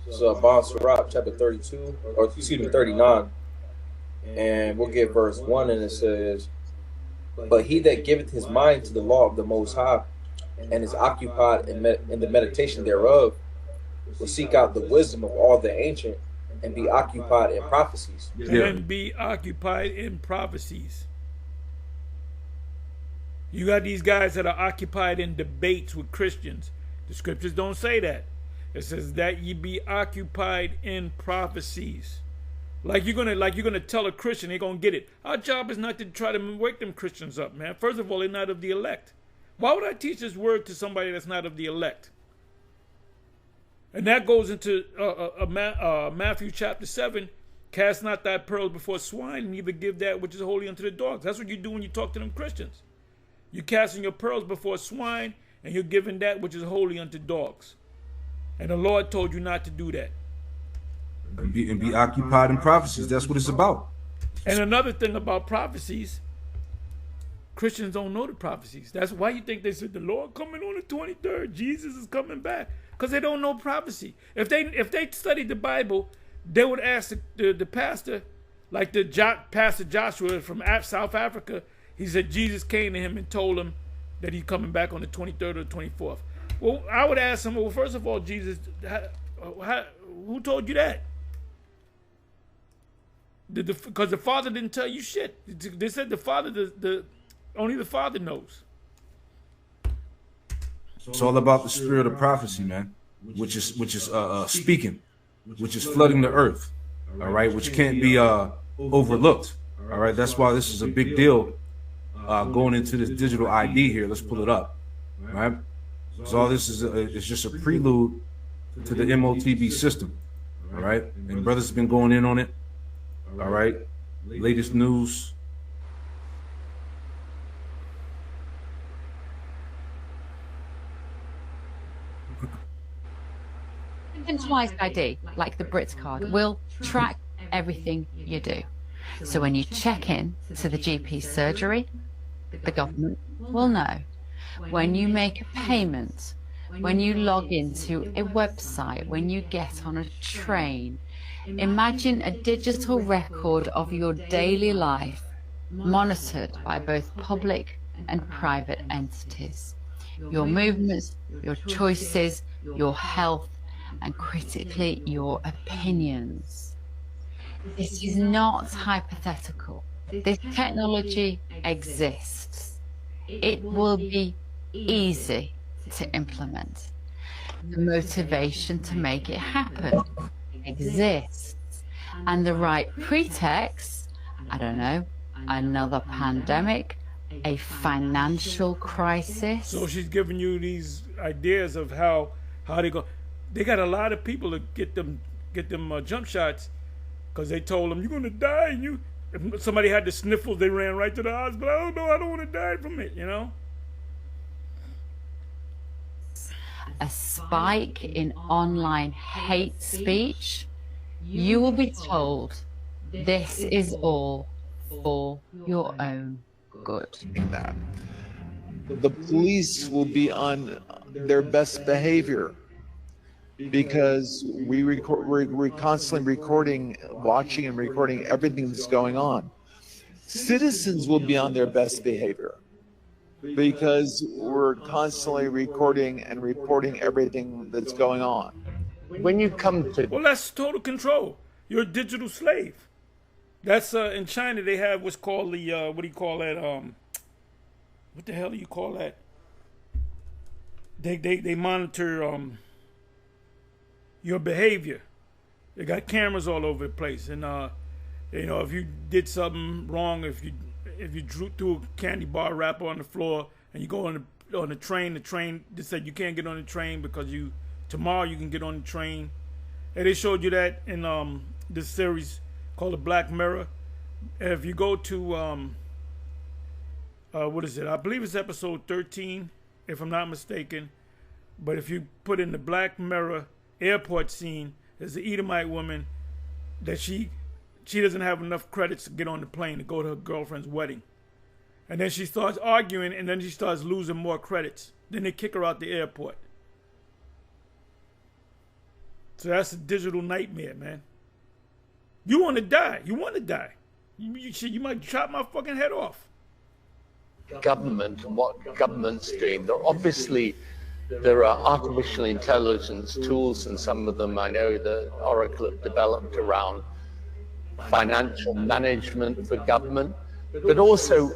S9: This is Bon Sirach, chapter 32, or excuse me, 39. And we'll get verse 1, and it says, but he that giveth his mind to the law of the Most High, and is occupied in the meditation thereof, will seek out the wisdom of all the ancient, and be occupied in prophecies.
S1: Yeah. And be occupied in prophecies. You got these guys that are occupied in debates with Christians. The scriptures don't say that. It says that ye be occupied in prophecies. Like you're gonna tell a Christian, they're gonna get it. Our job is not to try to wake them Christians up, man. First of all, they're not of the elect. Why would I teach this word to somebody that's not of the elect? And that goes into Matthew chapter 7. Cast not thy pearls before swine, and neither give that which is holy unto the dogs. That's what you do when you talk to them Christians. You're casting your pearls before swine, and you're giving that which is holy unto dogs. And the Lord told you not to do that.
S8: And be occupied in prophecies. That's what it's about.
S1: And another thing about prophecies, Christians don't know the prophecies. That's why you think they said the Lord coming on the 23rd. Jesus is coming back. Because they don't know prophecy. If they studied the Bible, they would ask the pastor, like Pastor Joshua from South Africa. He said Jesus came to him and told him that he's coming back on the 23rd or 24th. Well, I would ask him, well, first of all, Jesus, who told you that? Because the Father didn't tell you shit. They said the Father, only the Father knows.
S8: It's all about the spirit of prophecy, man, which is speaking, which is flooding the earth, all right, which can't be overlooked, all right. That's why this is a big deal going into this digital ID here. Let's pull it up, all right. So all this is just a prelude to the M0TB system, all right. And brothers have been going in on it, all right. Latest news.
S10: Centralized ID, like the Brits card, will track everything you do. So when you check in to the GP surgery, the government will know. When you make a payment, when you log into a website, when you get on a train, imagine a digital record of your daily life monitored by both public and private entities. Your movements, your choices, your health, and critically your opinions. This is not hypothetical. This technology exists. It will be easy to implement. The motivation to make it happen exists. And the right pretext, I don't know, another pandemic, a financial crisis.
S1: So she's giving you these ideas of how they go. They got a lot of people to get them jump shots, because they told them, you're going to die. And if somebody had the sniffles, they ran right to the hospital. Oh, no, I don't want to die from it, you know?
S10: A spike in online hate speech, you will be told this is all for your own good.
S11: That the police will be on their best behavior because we're constantly recording, watching and recording everything that's going on. Citizens will be on their best behavior because we're constantly recording and reporting everything that's going on. When you come to...
S1: Well, that's total control. You're a digital slave. That's in China they have what's called the what do you call that? What the hell do you call that? They monitor your behavior. They got cameras all over the place, and you know, if you did something wrong, if you threw a candy bar wrapper on the floor and you go on the train they said you can't get on the train because tomorrow you can get on the train. And they showed you that in this series called The Black Mirror. And if you go to what is it? I believe it's episode 13, if I'm not mistaken. But if you put in the Black Mirror airport scene, there's an Edomite woman that she doesn't have enough credits to get on the plane to go to her girlfriend's wedding. And then she starts arguing, and then she starts losing more credits. Then they kick her out the airport. So that's a digital nightmare, man. You want to die. You want to die. You might chop my fucking head off.
S5: Government and what government's doing. There are artificial intelligence tools, and some of them I know that Oracle have developed around financial management for government. But also,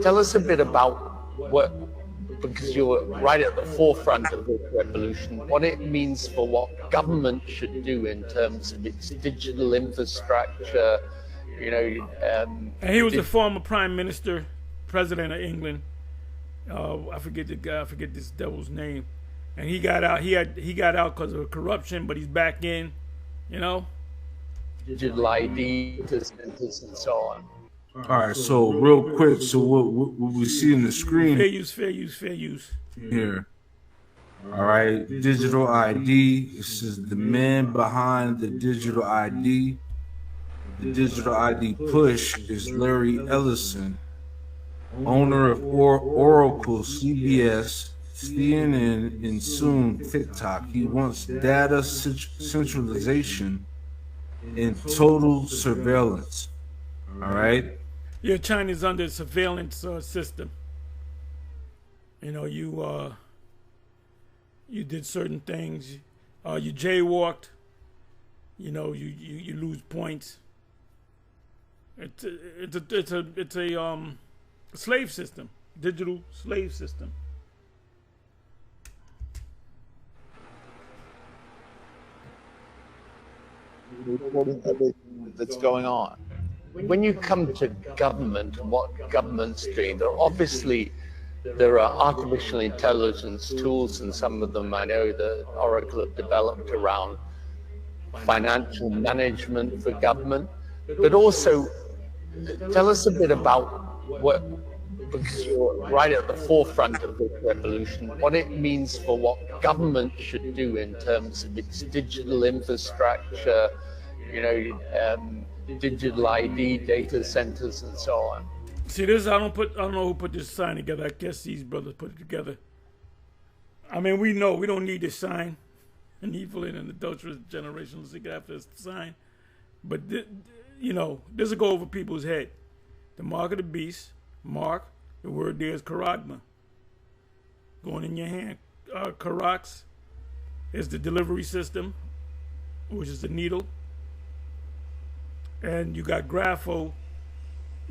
S5: tell us a bit about what, because you're right at the forefront of this revolution, what it means for what government should do in terms of its digital infrastructure, you know.
S1: And he was the former prime minister, president of England. I forget the guy. I forget this devil's name. And he got out. He got out because of corruption, but he's back in. You know.
S5: Digital ID centers and so on.
S8: All right. So real quick. So what we see in the screen?
S1: Fair use.
S8: Here. All right. Digital ID. This is the man behind the digital ID. The digital ID push is Larry Ellison, owner of Oracle, CBS, CNN, and soon TikTok. He wants data centralization and total surveillance. All right?
S1: Yeah, China's under a surveillance system. You know, you did certain things. You jaywalked. You know, you lose points. It's a slave system, digital slave system.
S5: Reporting everything that's going on. When you come to government and what government's doing, there are artificial intelligence tools, and some of them I know that Oracle have developed around financial management for government. But also, tell us a bit about what, because you're right at the forefront of this revolution, what it means for what government should do in terms of its digital infrastructure, you know, digital ID, data centers, and so on.
S1: See, this I don't know who put this sign together. I guess these brothers put it together. I mean, we know we don't need this sign. An evil and an adulterous generation will seek after this sign. But you know, this will go over people's head. The mark of the beast, mark. The word there is charagma. Going in your hand. Charax is the delivery system, which is the needle. And you got grapho.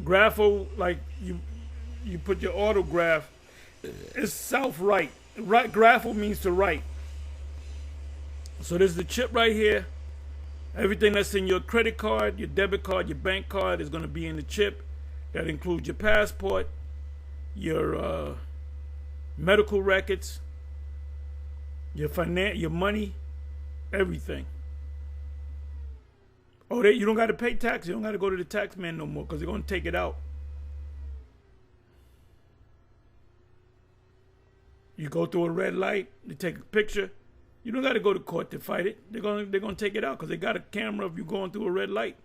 S1: Grapho, like you put your autograph, it's self-write. Grapho means to write. So there's the chip right here. Everything that's in your credit card, your debit card, your bank card is going to be in the chip. That includes your passport, your medical records, your money, everything. Oh, you don't got to pay tax. You don't got to go to the tax man no more because they're going to take it out. You go through a red light, they take a picture. You don't got to go to court to fight it. They're gonna take it out because they got a camera of you going through a red light.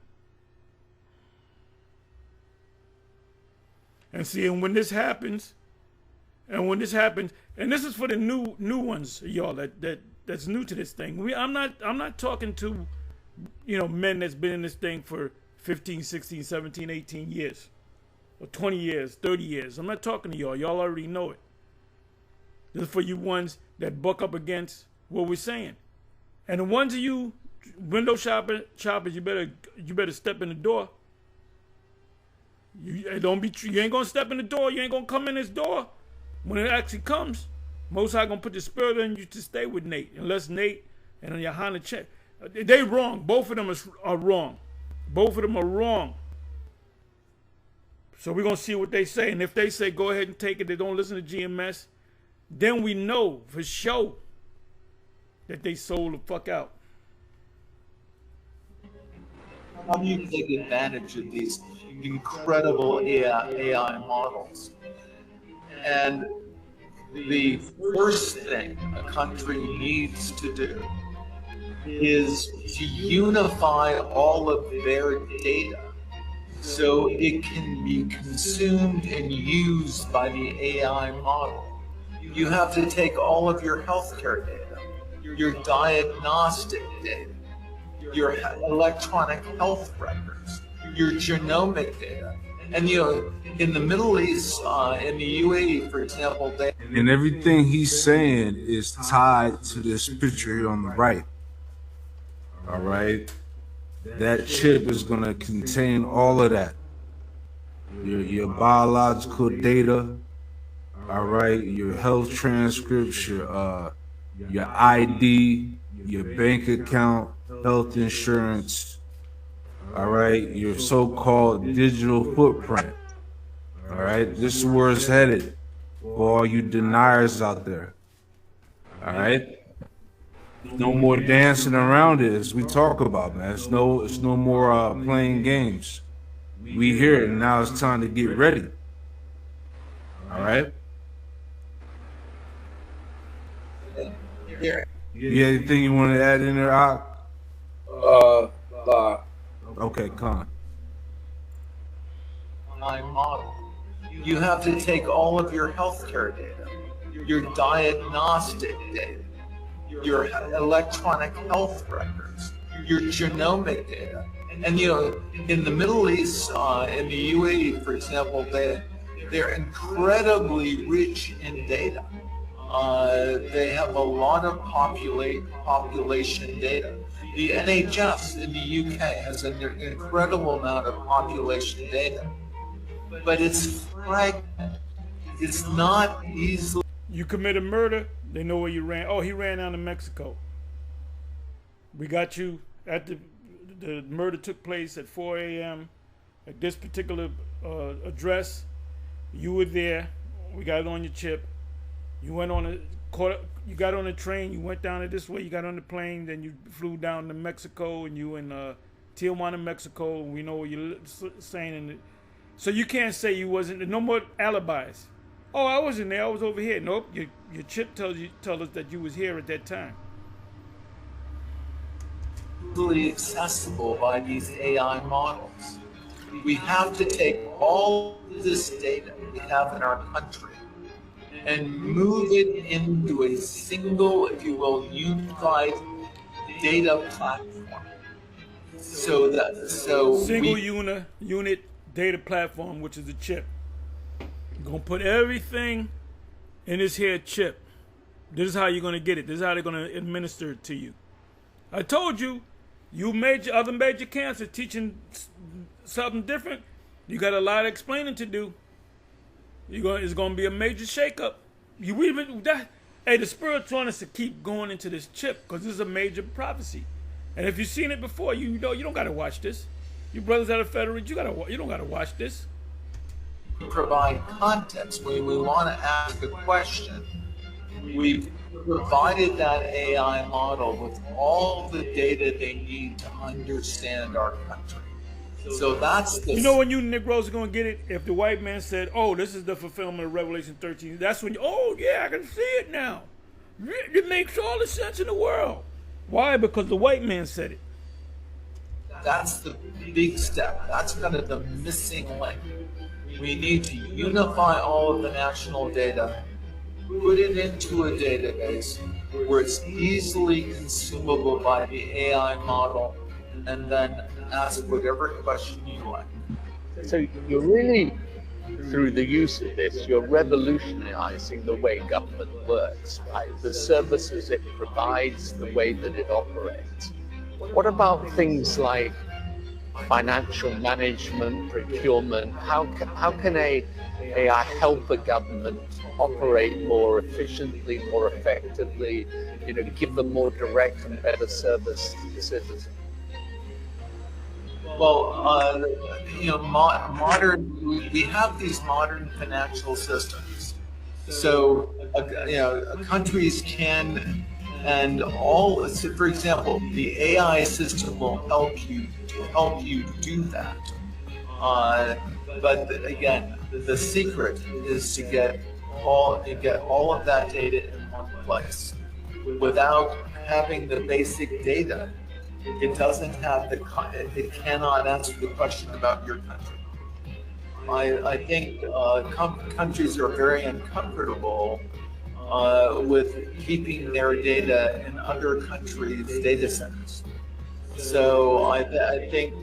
S1: And see, and when this happens, and this is for the new ones, y'all that's new to this thing. I'm not talking to, men that's been in this thing for 15, 16, 17, 18 years, or 20 years, 30 years. I'm not talking to y'all. Y'all already know it. This is for you ones that buck up against what we're saying. And the ones of you window shoppers, you better step in the door. You ain't gonna step in the door. You ain't gonna come in this door. When it actually comes, Most High gonna put the spirit in you to stay with Nate, unless Nate and Johanna check. They wrong. Both of them are wrong. Both of them are wrong. So we're gonna see what they say, and if they say go ahead and take it, they don't listen to GMS, then we know for sure that they sold the fuck out.
S11: How do you take advantage of these incredible AI models? And the first thing a country needs to do is to unify all of their data so it can be consumed and used by the AI model. You have to take all of your healthcare data, your diagnostic data, your electronic health records, your genomic data. And in the Middle East, in the UAE, for example,
S8: and everything he's saying is tied to this picture here on the right. All right, that chip is going to contain all of that. Your biological data. All right, your health transcripts, your ID, your bank account, health insurance. All right, your so-called digital footprint. All right, this is where it's headed for all you deniers out there. All right, no more dancing around it, as we talk about, man. It's no more playing games. We here, and now it's time to get ready. All right.
S11: Yeah.
S8: You have anything you want to add in there, Ak? Okay, Con.
S11: Model. You have to take all of your healthcare data, your diagnostic data, your electronic health records, your genomic data. And in the Middle East, in the UAE, for example, they're incredibly rich in data. They have a lot of population data. The NHS in the UK has an incredible amount of population data, but it's fragmented. It's not easily.
S1: You commit a murder, they know where you ran. Oh, he ran down to Mexico. We got you at the murder took place at 4 a.m. at this particular address. You were there. We got it on your chip. You went on you got on a train, you went down it this way, you got on the plane, then you flew down to Mexico, and you in Tijuana, Mexico, and we know what you're saying. So you can't say you wasn't, no more alibis. Oh, I wasn't there, I was over here. Nope, your chip tell us that you was here at that time.
S11: Easily accessible by these AI models. We have to take all this data we have in our country and move it into a single, if you will, unified data platform.
S1: Single unit data platform, which is a chip. You're gonna put everything in this here chip. This is how you're gonna get it. This is how they're gonna administer it to you. I told you, other major cancer teaching something different. You got a lot of explaining to do. It's going to be a major shakeup. Hey, the Spirit's want us to keep going into this chip because this is a major prophecy. And if you've seen it before, you don't got to watch this. You brothers out of Federal, you don't got to watch this.
S11: Provide context when we want to ask a question. We
S9: provided that AI model with all the data they need to understand our country. So that's the...
S1: You know when you Negroes are going to get it? If the white man said, oh, this is the fulfillment of Revelation 13, that's when you, oh, yeah, I can see it now. It makes all the sense in the world. Why? Because the white man said it.
S9: That's the big step. That's kind of the missing link. We need to unify all of the national data, put it into a database where it's easily consumable by the AI model, and then ask whatever question you like.
S12: So you're really, through the use of this, you're revolutionizing the way government works, right? The services it provides, the way that it operates. What about things like financial management, procurement? How can AI help a government operate more efficiently, more effectively, give them more direct and better service to the citizen?
S9: Well, we have these modern financial systems. So, countries can, and all, so for example, the AI system will help you do that. But again, the secret is to get all of that data in one place. Without having the basic data, it doesn't have it cannot answer the question about your country. I think countries are very uncomfortable with keeping their data in other countries' data centers. So I think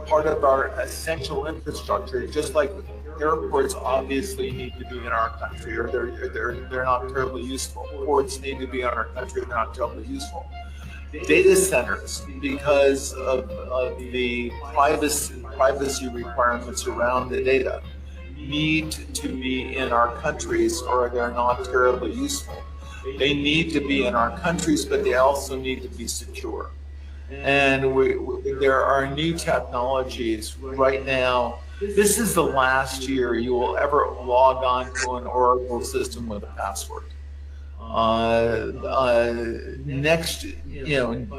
S9: part of our essential infrastructure, just like airports obviously need to be in our country, or they're not terribly useful. Ports need to be in our country, they're not terribly useful. Data centers, because of the privacy requirements around the data, need to be in our countries or they're not terribly useful. They need to be in our countries, but they also need to be secure. And there are new technologies right now. This is the last year you will ever log on to an Oracle system with a password. Next,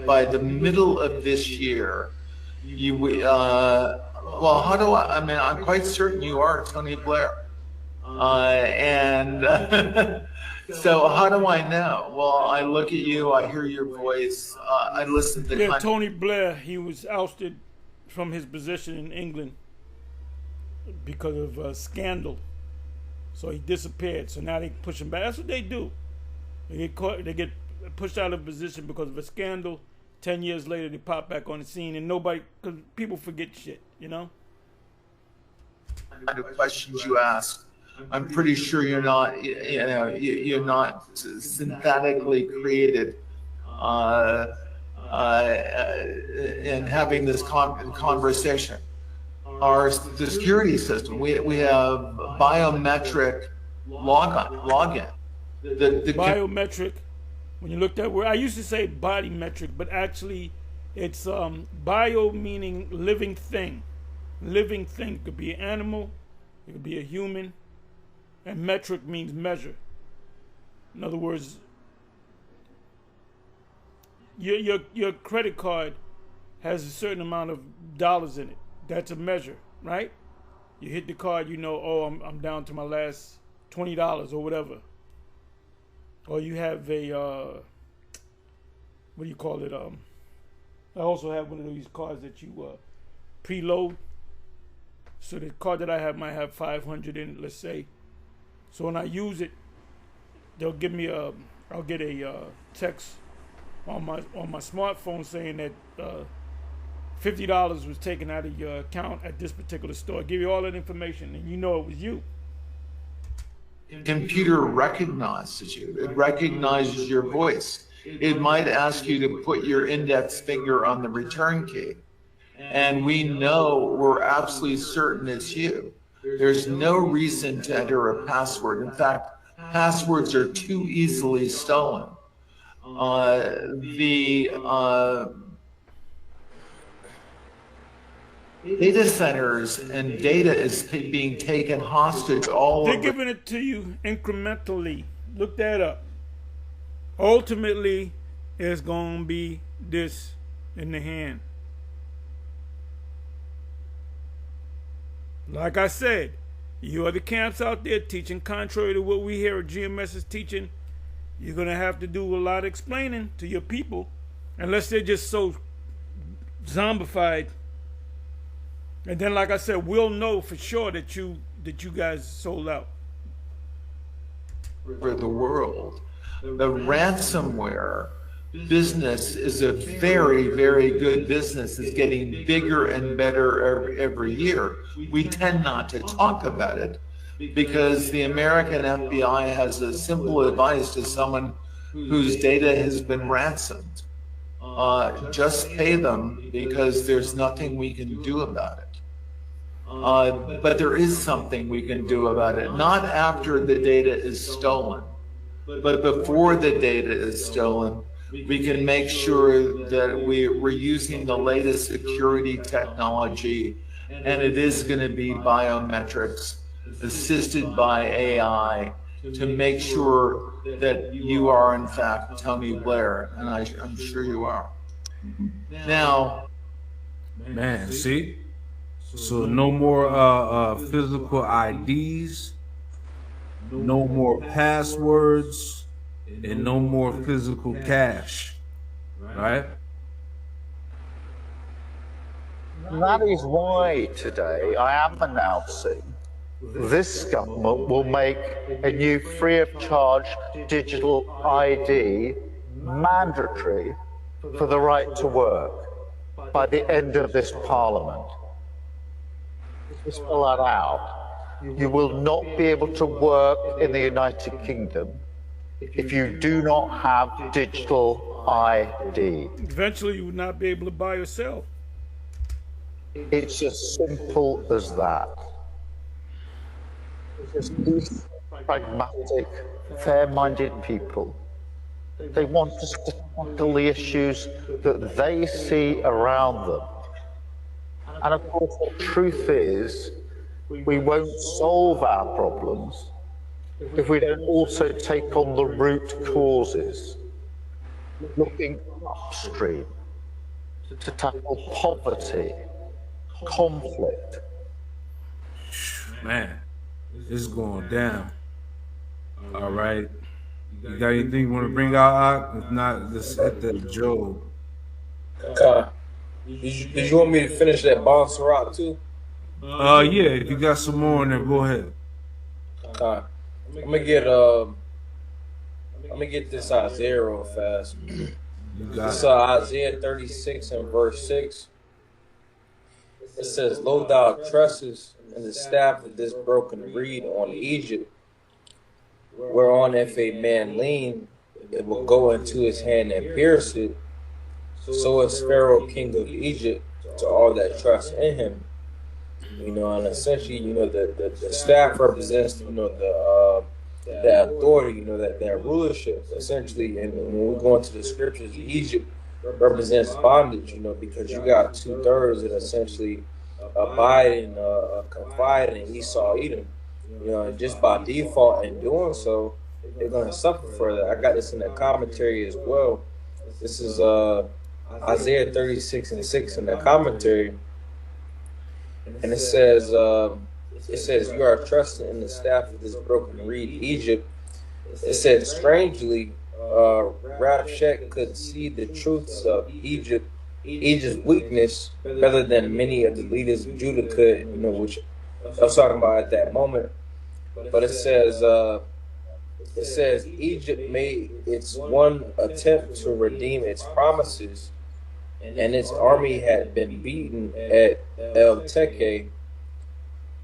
S9: by the middle of this year, well, how do I mean, I'm quite certain you are Tony Blair. So how do I know? Well, I look at you, I hear your voice, I listen to...
S1: Yeah, Tony Blair, he was ousted from his position in England because of a scandal. So he disappeared. So now they push him back. That's what they do. They get caught, they get pushed out of position because of a scandal. 10 years later, they pop back on the scene, and nobody, because people forget shit, The
S9: questions you ask, I'm pretty sure you're not, you're not synthetically created in having this conversation. The security system, we have biometric login. The
S1: biometric, when you look that word, I used to say body metric, but actually it's bio meaning living thing. Living thing could be an animal, it could be a human, and metric means measure. In other words, your credit card has a certain amount of dollars in it. That's a measure, right? You hit the card, oh, I'm down to my last $20 or whatever. Or you have a, what do you call it? I also have one of these cards that you preload. So the card that I have might have 500 in it, let's say. So when I use it, they'll give me I'll get a text on my smartphone saying that $50 was taken out of your account at this particular store. Give you all that information, and it was you.
S9: Computer recognizes you. It recognizes your voice. It might ask you to put your index finger on the return key. And we're absolutely certain it's you. There's no reason to enter a password. In fact, passwords are too easily stolen. Data centers and data is being taken hostage all
S1: They're giving it to you incrementally. Look that up. Ultimately, it's going to be this in the hand. Like I said, you are the camps out there teaching contrary to what we here at GMS is teaching. You're going to have to do a lot of explaining to your people, unless they're just so zombified. And then, like I said, we'll know for sure that you guys sold out.
S11: For the world, the ransomware business is a very, very good business. It's getting bigger and better every year. We tend not to talk about it because the American FBI has a simple advice to someone whose data has been ransomed. Just pay them because there's nothing we can do about it. But there is something we can do about it, not after the data is stolen, but before the data is stolen. We can make sure that we're using the latest security technology, and it is going to be biometrics assisted by AI to make sure that you are in fact Tony Blair, and I'm sure you are. Now,
S8: man, see? So no more physical IDs, no more passwords, and no more physical cash, right?
S4: That is why today I am announcing this government will make a new free of charge digital ID mandatory for the right to work by the end of this parliament. To spell that out, you will not be able to work in the United Kingdom if you do not have digital ID.
S1: Eventually, you would not be able to buy or sell.
S4: It's as simple as that. Just these pragmatic, fair-minded people, they want us to tackle the issues that they see around them. And of course, the truth is, we won't solve our problems if we don't also take on the root causes, looking upstream to tackle poverty, conflict.
S8: Man, this is going down. All right. You got anything you want to bring out? If not, let's hit the Joe.
S9: Okay. Did you want me to finish that Bon Sirach too?
S8: Yeah, if you got some more in there, go ahead.
S9: Okay. I'm gonna get this Isaiah real fast. This Isaiah 36 and verse 6. It says, "Lo thou trustest in the staff of this broken reed on Egypt, whereon if a man lean, it will go into his hand and pierce it. So is Pharaoh, king of Egypt, to all that trust in him." You know, and essentially, you know, the staff represents, you know, the authority, you know, that rulership, essentially. And when we go into the scriptures, Egypt represents bondage, you know, because you got 2/3 that essentially abide and confide in Esau, Edom. You know, and just by default in doing so, they're going to suffer further. I got this in the commentary as well. This is Isaiah 36 and 6 in the commentary. And it says, "You are trusting in the staff of this broken reed, Egypt." It said, strangely, Rabshakeh could see the truths of Egypt's weakness better than many of the leaders of Judah could, you know, which I was talking about at that moment. But it says Egypt made its one attempt to redeem its promises, and its army had been beaten at El Teke.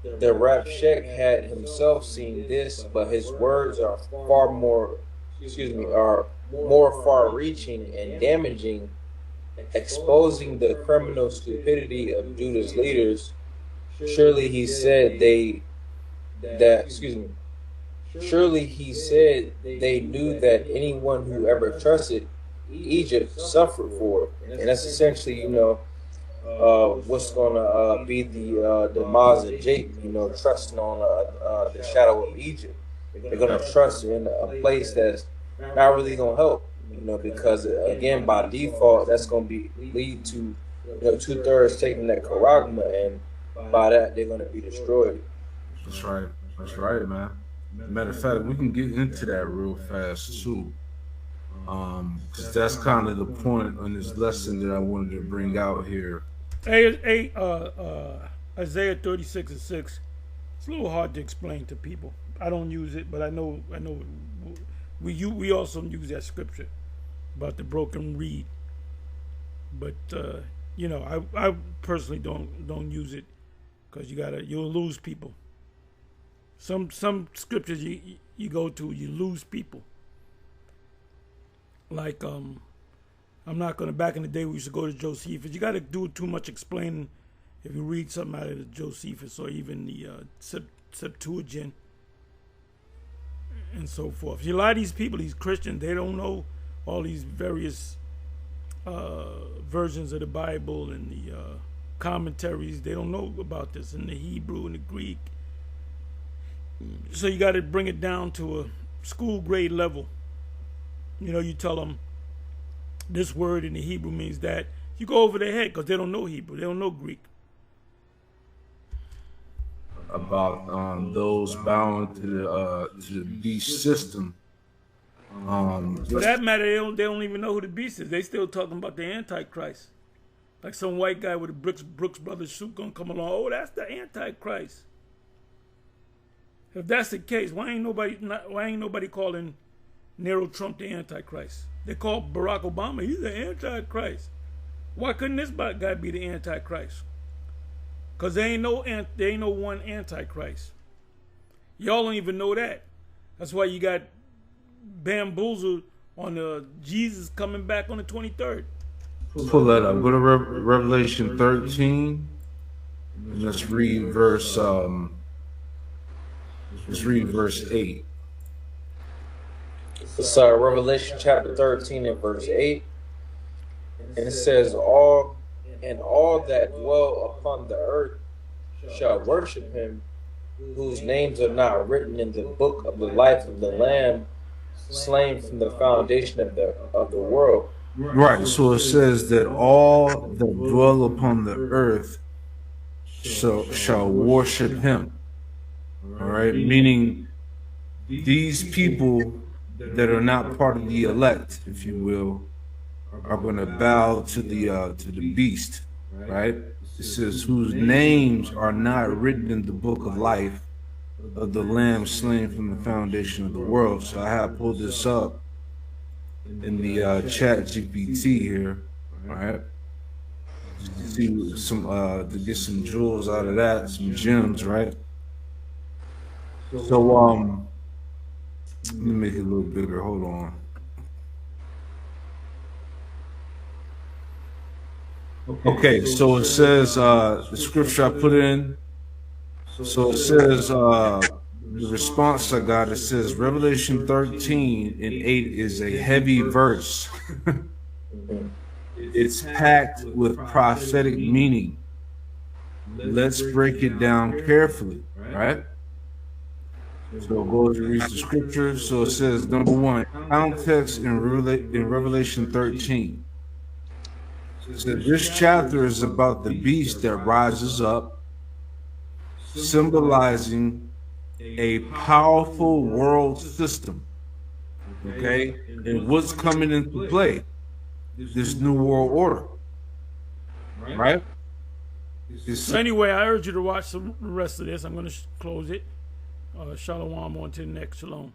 S9: The Rabshakeh had himself seen this, but his words are more far-reaching and damaging, exposing the criminal stupidity of Judah's leaders. Surely he said they knew that anyone who ever trusted Egypt suffered for it. And that's essentially, you know, what's going to be the demise of Jacob, you know, trusting on the shadow of Egypt. they're gonna trust in a place that's not really gonna help. Because again, by default, that's gonna be lead to 2/3 taking that charagma, and by that they're gonna be destroyed.
S8: That's right. That's right, man. Matter of fact, we can get into that real fast too. 'Cause that's kind of the point on this lesson that I wanted to bring out here.
S1: Isaiah 36:6. It's a little hard to explain to people. I don't use it, but I know we also use that scripture about the broken reed. But I personally don't use it because you'll lose people. Some scriptures you go to, you lose people. Like I'm not gonna. Back in the day, we used to go to Josephus. You got to do too much explaining if you read something out of the Josephus or even the Septuagint and so forth. A lot of these people, these Christians, they don't know all these various versions of the Bible and the commentaries. They don't know about this in the Hebrew and the Greek. So you got to bring it down to a school grade level. You tell them this word in the Hebrew means that. You go over their head because they don't know Hebrew. They don't know Greek.
S8: About those bound to the beast system.
S1: For that matter, they don't even know who the beast is. They still talking about the Antichrist. Like some white guy with a Brooks Brothers suit gonna come along. Oh, that's the Antichrist. If that's the case, why ain't nobody calling Nero Trump the Antichrist? They call Barack Obama, he's the Antichrist. Why couldn't this guy be the Antichrist? Because there ain't no one Antichrist. Y'all don't even know that. That's why you got bamboozled on Jesus coming back on the 23rd.
S8: Pull that up. Go to Revelation 13. Let's read verse 8.
S9: So Revelation chapter 13 and verse 8. And it says, all that dwell upon the earth shall worship him, whose names are not written in the book of the life of the Lamb, slain from the foundation of the world.
S8: Right. So it says that all that dwell upon the earth shall worship him. All right. Meaning these people that are not part of the elect, if you will, are going to bow to the beast, right? It says, whose names are not written in the book of life of the Lamb slain from the foundation of the world. So I have pulled this up in the chat GPT here, all right? See some to get some jewels out of that, some gems, right? So let me make it a little bigger. Hold on. Okay, so it says the scripture I put in. So it says the response I got. It says Revelation 13 and 8 is a heavy verse. It's packed with prophetic meaning. Let's break it down carefully, right? So go to read the scripture. So it says, number one, context in Revelation 13. It says, this chapter is about the beast that rises up, symbolizing a powerful world system. Okay? And what's coming into play? This new world order. Right?
S1: So anyway, I urge you to watch the rest of this. I'm going to close it. Shalom, on to the next. Shalom.